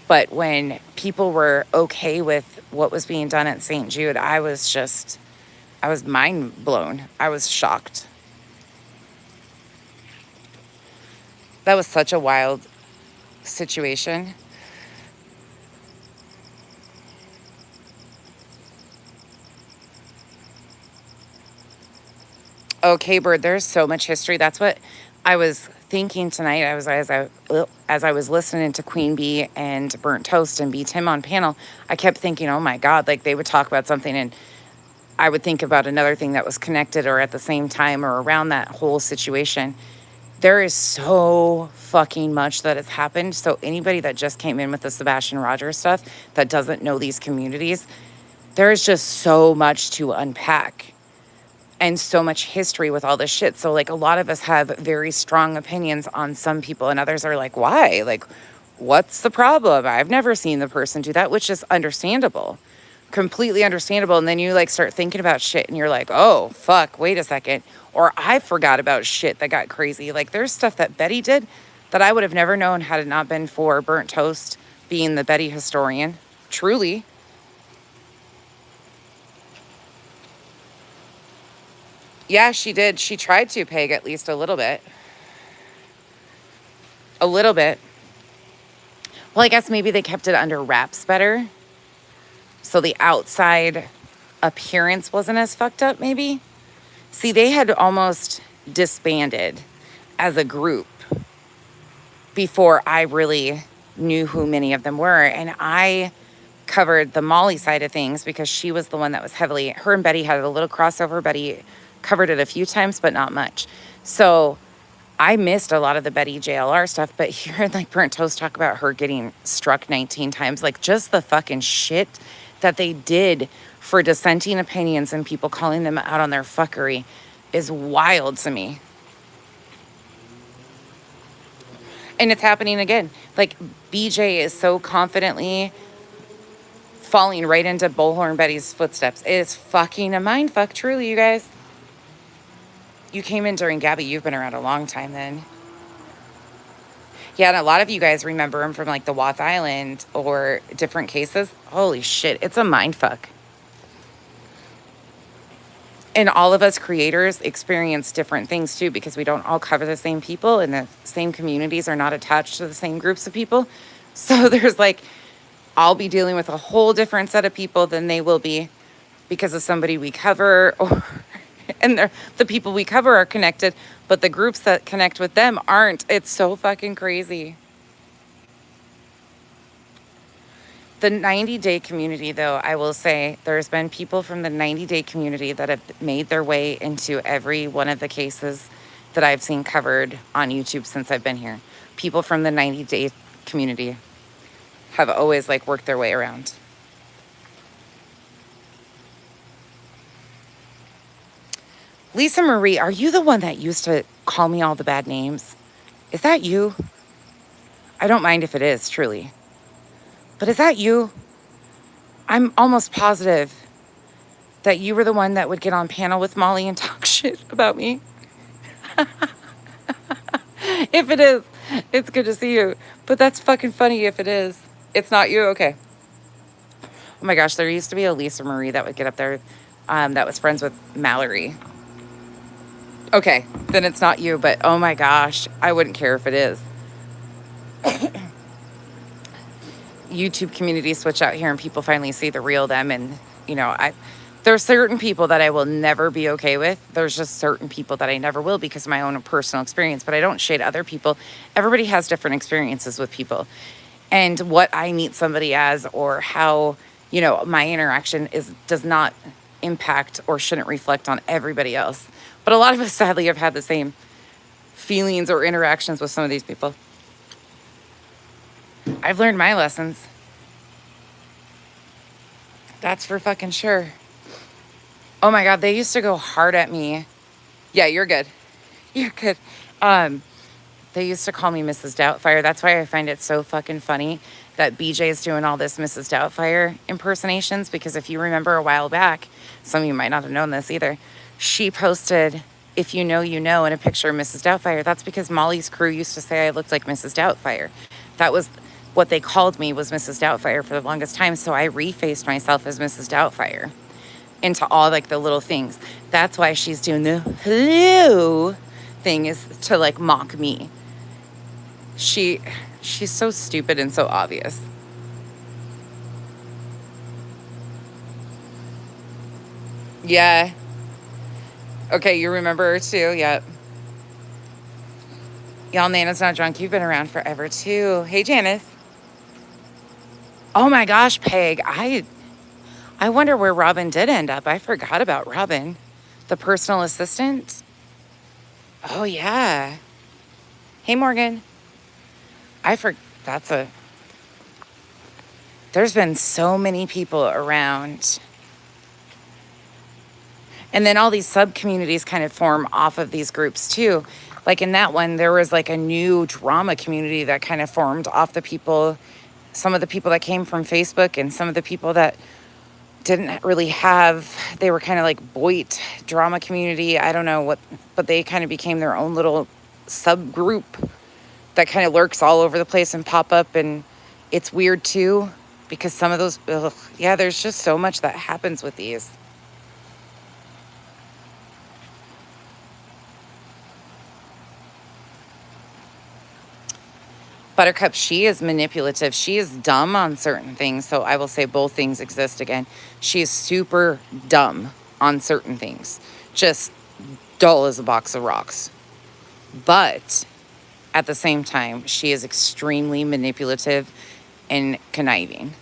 But when people were okay with what was being done at St. Jude, I was mind blown. I was shocked. That was such a wild situation. Okay, Bird, there's so much history. That's what I was thinking tonight. As I was listening to Queen Bee and Burnt Toast and B Tim on panel, I kept thinking, oh my God, like they would talk about something and I would think about another thing that was connected or at the same time or around that whole situation. There is so fucking much that has happened. So anybody that just came in with the Sebastian Rogers stuff that doesn't know these communities, there is just so much to unpack and so much history with all this shit. So like a lot of us have very strong opinions on some people and others are like, why? Like, what's the problem? I've never seen the person do that, which is understandable, completely understandable. And then you like start thinking about shit and you're like, oh, fuck, wait a second. Or I forgot about shit that got crazy. Like there's stuff that Betty did that I would have never known had it not been for Burnt Toast being the Betty historian. Truly. Yeah, she did. She tried to, Peg, at least a little bit. A little bit. Well, I guess maybe they kept it under wraps better. So the outside appearance wasn't as fucked up, maybe. See, they had almost disbanded as a group before I really knew who many of them were. And I covered the Molly side of things because she was the one that was heavily, her and Betty had a little crossover. Betty covered it a few times, but not much. So I missed a lot of the Betty JLR stuff, but hearing like Burnt Toast talk about her getting struck 19 times, like just the fucking shit that they did for dissenting opinions and people calling them out on their fuckery is wild to me. And it's happening again. Like BJ is so confidently falling right into Bullhorn Betty's footsteps. It is fucking a mind fuck, truly, you guys. You came in during Gabby. You've been around a long time then. Yeah, and a lot of you guys remember him from like the Watts Island or different cases. Holy shit, it's a mind fuck. And all of us creators experience different things too because we don't all cover the same people and the same communities are not attached to the same groups of people. So there's like, I'll be dealing with a whole different set of people than they will be because of somebody we cover or... And the people we cover are connected, but the groups that connect with them aren't. It's so fucking crazy. The 90-day community, though, I will say there's been people from the 90-day community that have made their way into every one of the cases that I've seen covered on YouTube since I've been here. People from the 90-day community have always like worked their way around. Lisa Marie, are you the one that used to call me all the bad names? Is that you? I don't mind if it is, truly. But is that you? I'm almost positive that you were the one that would get on panel with Molly and talk shit about me. If it is, it's good to see you. But that's fucking funny if it is. It's not you? Okay. Oh my gosh, there used to be a Lisa Marie that would get up there that was friends with Mallory. Okay, then it's not you, but oh my gosh, I wouldn't care if it is. YouTube community switch out here and people finally see the real them. And, you know, There's certain people that I will never be okay with. There's just certain people that I never will because of my own personal experience, but I don't shade other people. Everybody has different experiences with people. And what I meet somebody as, or how, my interaction does not impact or shouldn't reflect on everybody else. But a lot of us sadly have had the same feelings or interactions with some of these people. I've learned my lessons. That's for fucking sure. Oh my God, they used to go hard at me. Yeah, you're good. You're good. They used to call me Mrs. Doubtfire. That's why I find it so fucking funny that BJ is doing all this Mrs. Doubtfire impersonations, because if you remember a while back, some of you might not have known this either, she posted, "If you know, you know," in a picture of Mrs. Doubtfire. That's because Molly's crew used to say I looked like Mrs. Doubtfire. That was what they called me, was Mrs. Doubtfire for the longest time. So I refaced myself as Mrs. Doubtfire into all like the little things. That's why she's doing the hello thing, is to like mock me. She's so stupid and so obvious. Yeah. Okay, you remember her too? Yep. Y'all, Nana's not drunk. You've been around forever too. Hey, Janice. Oh my gosh, Peg. I wonder where Robin did end up. I forgot about Robin, the personal assistant. Oh yeah. Hey, Morgan. That's there's been so many people around. And then all these sub communities kind of form off of these groups too. Like in that one, there was like a new drama community that kind of formed off the people, some of the people that came from Facebook and some of the people that didn't really have, they were kind of like Boit drama community. I don't know what, but they kind of became their own little subgroup that kind of lurks all over the place and pop up. And it's weird too, because some of those, yeah, there's just so much that happens with these. Buttercup, she is manipulative. She is dumb on certain things. So I will say both things exist again. She is super dumb on certain things. Just dull as a box of rocks. But at the same time, she is extremely manipulative and conniving.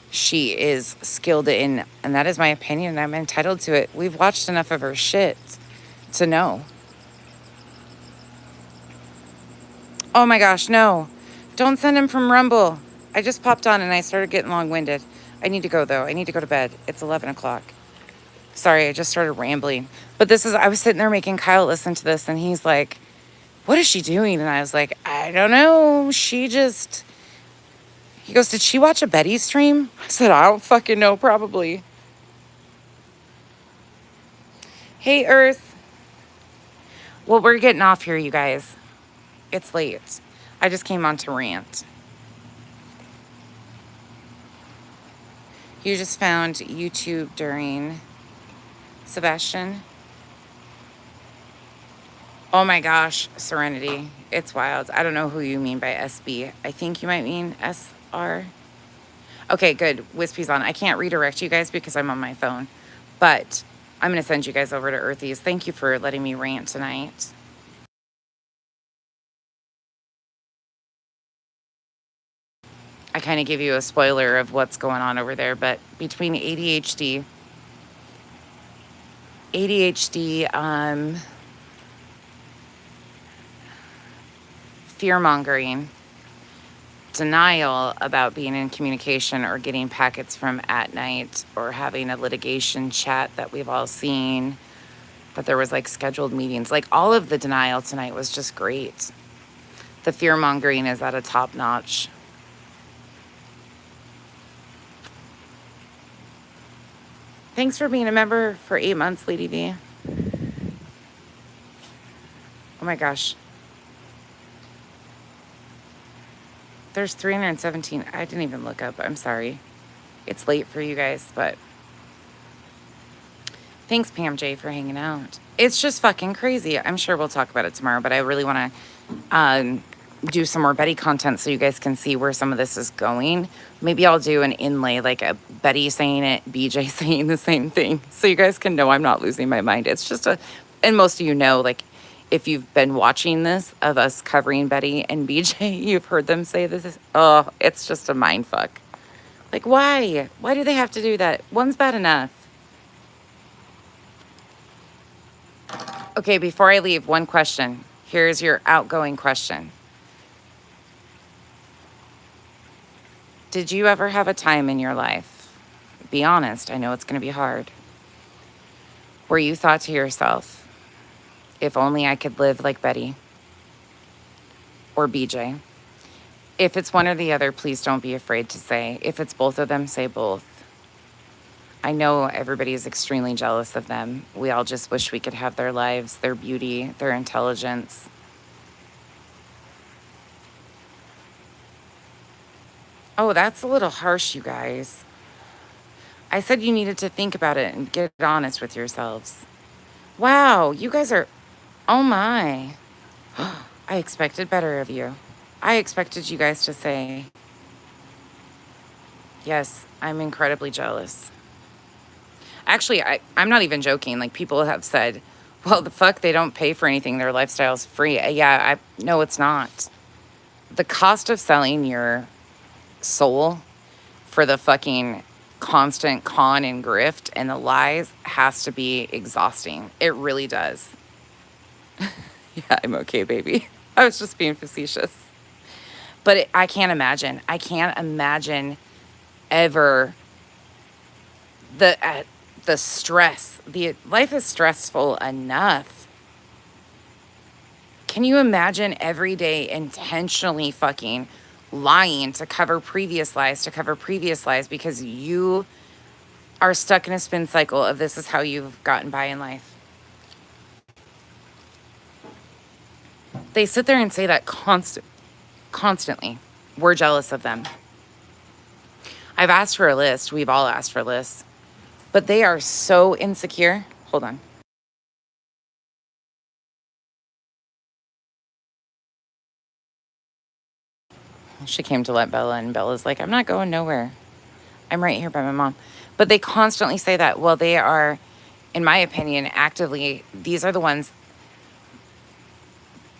She is skilled in, and that is my opinion, and I'm entitled to it. We've watched enough of her shit to know. Oh my gosh, no. Don't send him from Rumble. I just popped on and I started getting long-winded. I need to go, though. I need to go to bed. It's 11 o'clock. Sorry, I just started rambling. But I was sitting there making Kyle listen to this, and he's like, "What is she doing?" And I was like, "I don't know. He goes, "Did she watch a Betty stream?" I said, "I don't fucking know, probably." Hey, Earth. Well, we're getting off here, you guys. It's late. I just came on to rant. You just found YouTube during Sebastian. Oh my gosh, Serenity. It's wild. I don't know who you mean by SB. I think you might mean SR. Okay, good. Wispy's on. I can't redirect you guys because I'm on my phone. But I'm going to send you guys over to Earthies. Thank you for letting me rant tonight. I kind of give you a spoiler of what's going on over there, but between ADHD, fear-mongering, denial about being in communication or getting packets from at night, or having a litigation chat that we've all seen, that there was like scheduled meetings. Like all of the denial tonight was just great. The fear-mongering is at a top notch. Thanks for being a member for 8 months, Lady V. Oh my gosh. There's 317. I didn't even look up. I'm sorry. It's late for you guys, but thanks, Pam J, for hanging out. It's just fucking crazy. I'm sure we'll talk about it tomorrow, but I really want to do some more Betty content so you guys can see where some of this is going. Maybe I'll do an inlay, like a Betty saying it, BJ saying the same thing, so you guys can know I'm not losing my mind. It's just and most of you know, like, if you've been watching this of us covering Betty and BJ, you've heard them say this. Oh, it's just a mind fuck. Like, why? Why do they have to do that? One's bad enough. Okay, before I leave, one question. Here's your outgoing question. Did you ever have a time in your life, be honest, I know it's going to be hard, where you thought to yourself, if only I could live like Betty or BJ? If it's one or the other, please don't be afraid to say. If it's both of them, say both. I know everybody is extremely jealous of them. We all just wish we could have their lives, their beauty, their intelligence. Oh, that's a little harsh, you guys. I said you needed to think about it and get honest with yourselves. Wow, you guys are, oh my. I expected better of you. I expected you guys to say, yes, I'm incredibly jealous. Actually, I'm not even joking. Like, people have said, well, the fuck, they don't pay for anything. Their lifestyle's free. Yeah, no, it's not. The cost of selling your soul for the fucking constant con and grift and the lies has to be exhausting. It really does. Yeah, I'm okay, baby. I was just being facetious. But I can't imagine. I can't imagine ever the stress. The life is stressful enough. Can you imagine every day intentionally fucking lying to cover previous lies, because you are stuck in a spin cycle of this is how you've gotten by in life? They sit there and say that constantly. We're jealous of them. I've asked for a list. We've all asked for lists. But they are so insecure. Hold on. She came to let Bella, and Bella's like, I'm not going nowhere. I'm right here by my mom. But they constantly say that. Well, they are, in my opinion, actively, these are the ones.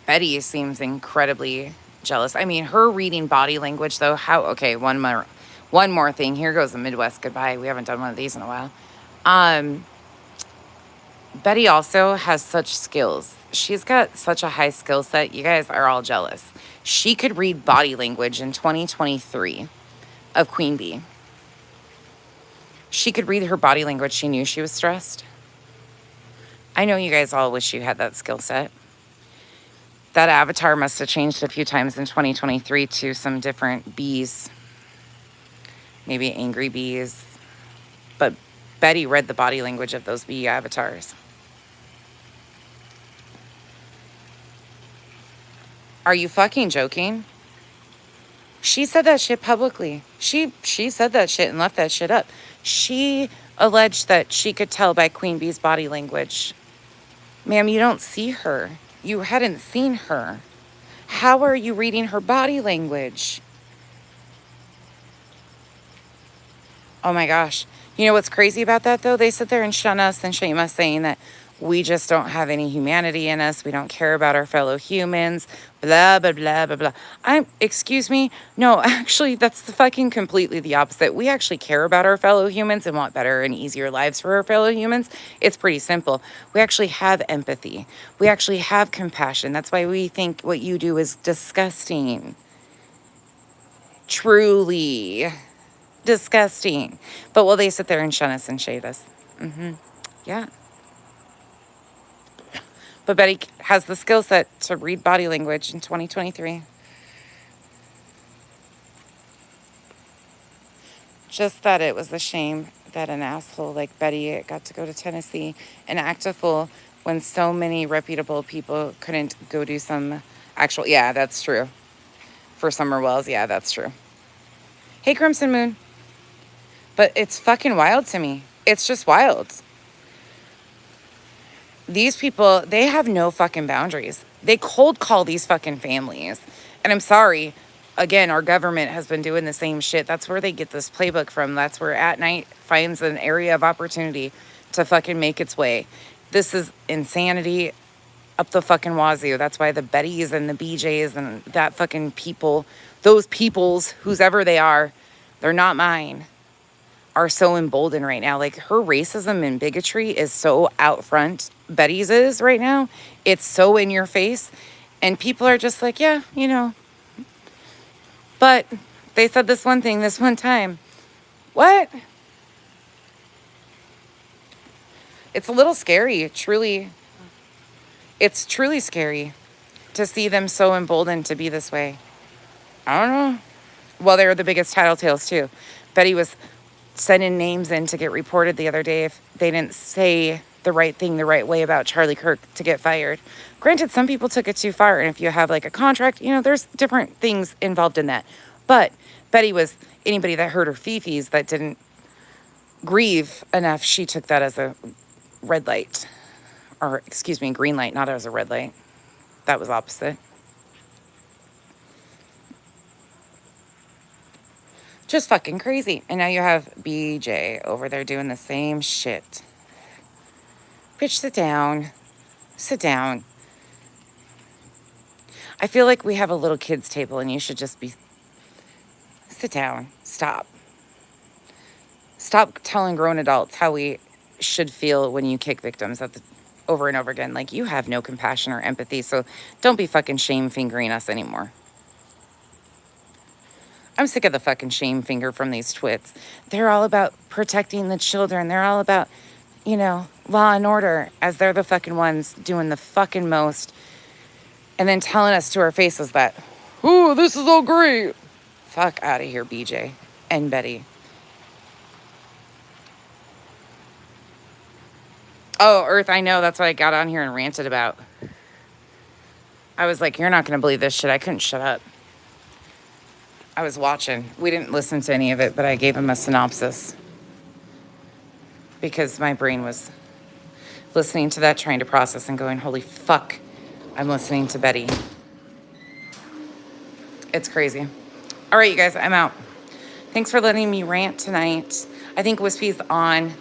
Betty seems incredibly jealous. I mean, her reading body language, though, okay, one more thing. Here goes the Midwest goodbye. We haven't done one of these in a while. Betty also has such skills. She's got such a high skill set. You guys are all jealous. She could read body language in 2023 of Queen Bee. She could read her body language. She knew she was stressed. I know you guys all wish you had that skill set. That avatar must have changed a few times in 2023 to some different bees. Maybe angry bees. But Betty read the body language of those bee avatars. Are you fucking joking? She said that shit publicly. She said that shit and left that shit up. She alleged that she could tell by Queen Bee's body language. Ma'am, you don't see her. You hadn't seen her. How are you reading her body language? Oh my gosh. You know what's crazy about that, though? They sit there and shun us and shame us, saying that we just don't have any humanity in us. We don't care about our fellow humans. Blah, blah, blah, blah, blah. Excuse me? No, actually, that's fucking completely the opposite. We actually care about our fellow humans and want better and easier lives for our fellow humans. It's pretty simple. We actually have empathy. We actually have compassion. That's why we think what you do is disgusting. Truly disgusting. But will they sit there and shun us and shade us? Yeah. But Betty has the skill set to read body language in 2023. Just that it was a shame that an asshole like Betty got to go to Tennessee and act a fool when so many reputable people couldn't go do some actual, yeah, that's true. For Summer Wells, yeah, that's true. Hey, Crimson Moon. But it's fucking wild to me. It's just wild. These people, they have no fucking boundaries. They cold call these fucking families And I'm sorry. Again, our government has been doing the same shit. That's where they get this playbook from. That's where At Night finds an area of opportunity to fucking make its way. This is insanity up the fucking wazoo. That's why the Bettys and the BJs and that fucking people, those peoples, whoever they are, they're not mine, are so emboldened right now. Like, her racism and bigotry is so out front. Betty's is right now. It's so in your face. And people are just like, yeah, you know. But they said this one thing this one time. What? It's a little scary, truly. It's truly scary to see them so emboldened to be this way. I don't know. Well, they're the biggest tattletales too. Betty was sending names in to get reported the other day if they didn't say the right thing the right way about Charlie Kirk to get fired. Granted, some people took it too far, and if you have like a contract, you know, there's different things involved in that. But Betty was, anybody that heard her fifis that didn't grieve enough, she took that as a red light. Or, excuse me, green light, not as a red light. That was opposite. Just fucking crazy. And now you have BJ over there doing the same shit. Bitch, sit down. Sit down. I feel like we have a little kids table and you should just be... Sit down. Stop. Stop telling grown adults how we should feel when you kick victims over and over again. Like, you have no compassion or empathy, so don't be fucking shame fingering us anymore. I'm sick of the fucking shame finger from these twits. They're all about protecting the children. They're all about, you know, law and order, as they're the fucking ones doing the fucking most. And then telling us to our faces that, oh, this is all great. Fuck out of here, BJ and Betty. Oh, Earth, I know. That's what I got on here and ranted about. I was like, you're not going to believe this shit. I couldn't shut up. I was watching. We didn't listen to any of it, but I gave him a synopsis. Because my brain was listening to that, trying to process and going, holy fuck, I'm listening to Betty. It's crazy. All right, you guys, I'm out. Thanks for letting me rant tonight. I think Wispy's on.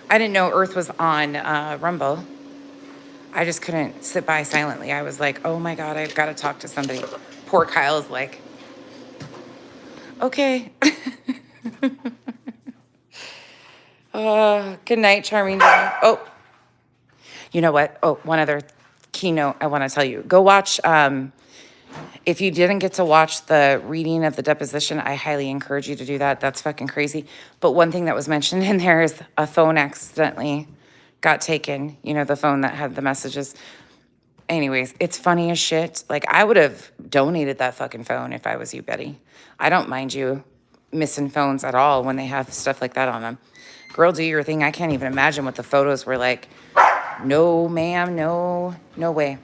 I didn't know Earth was on Rumble. I just couldn't sit by silently. I was like, oh my God, I've got to talk to somebody. Poor Kyle's like, okay. Good night, Charming. Oh, you know what? Oh, one other keynote I want to tell you. Go watch, if you didn't get to watch the reading of the deposition, I highly encourage you to do that. That's fucking crazy. But one thing that was mentioned in there is a phone accidentally got taken. You know, the phone that had the messages. Anyways, it's funny as shit. Like, I would have donated that fucking phone if I was you, Betty. I don't mind you missing phones at all when they have stuff like that on them. Girl, do your thing. I can't even imagine what the photos were like. No, ma'am, no way.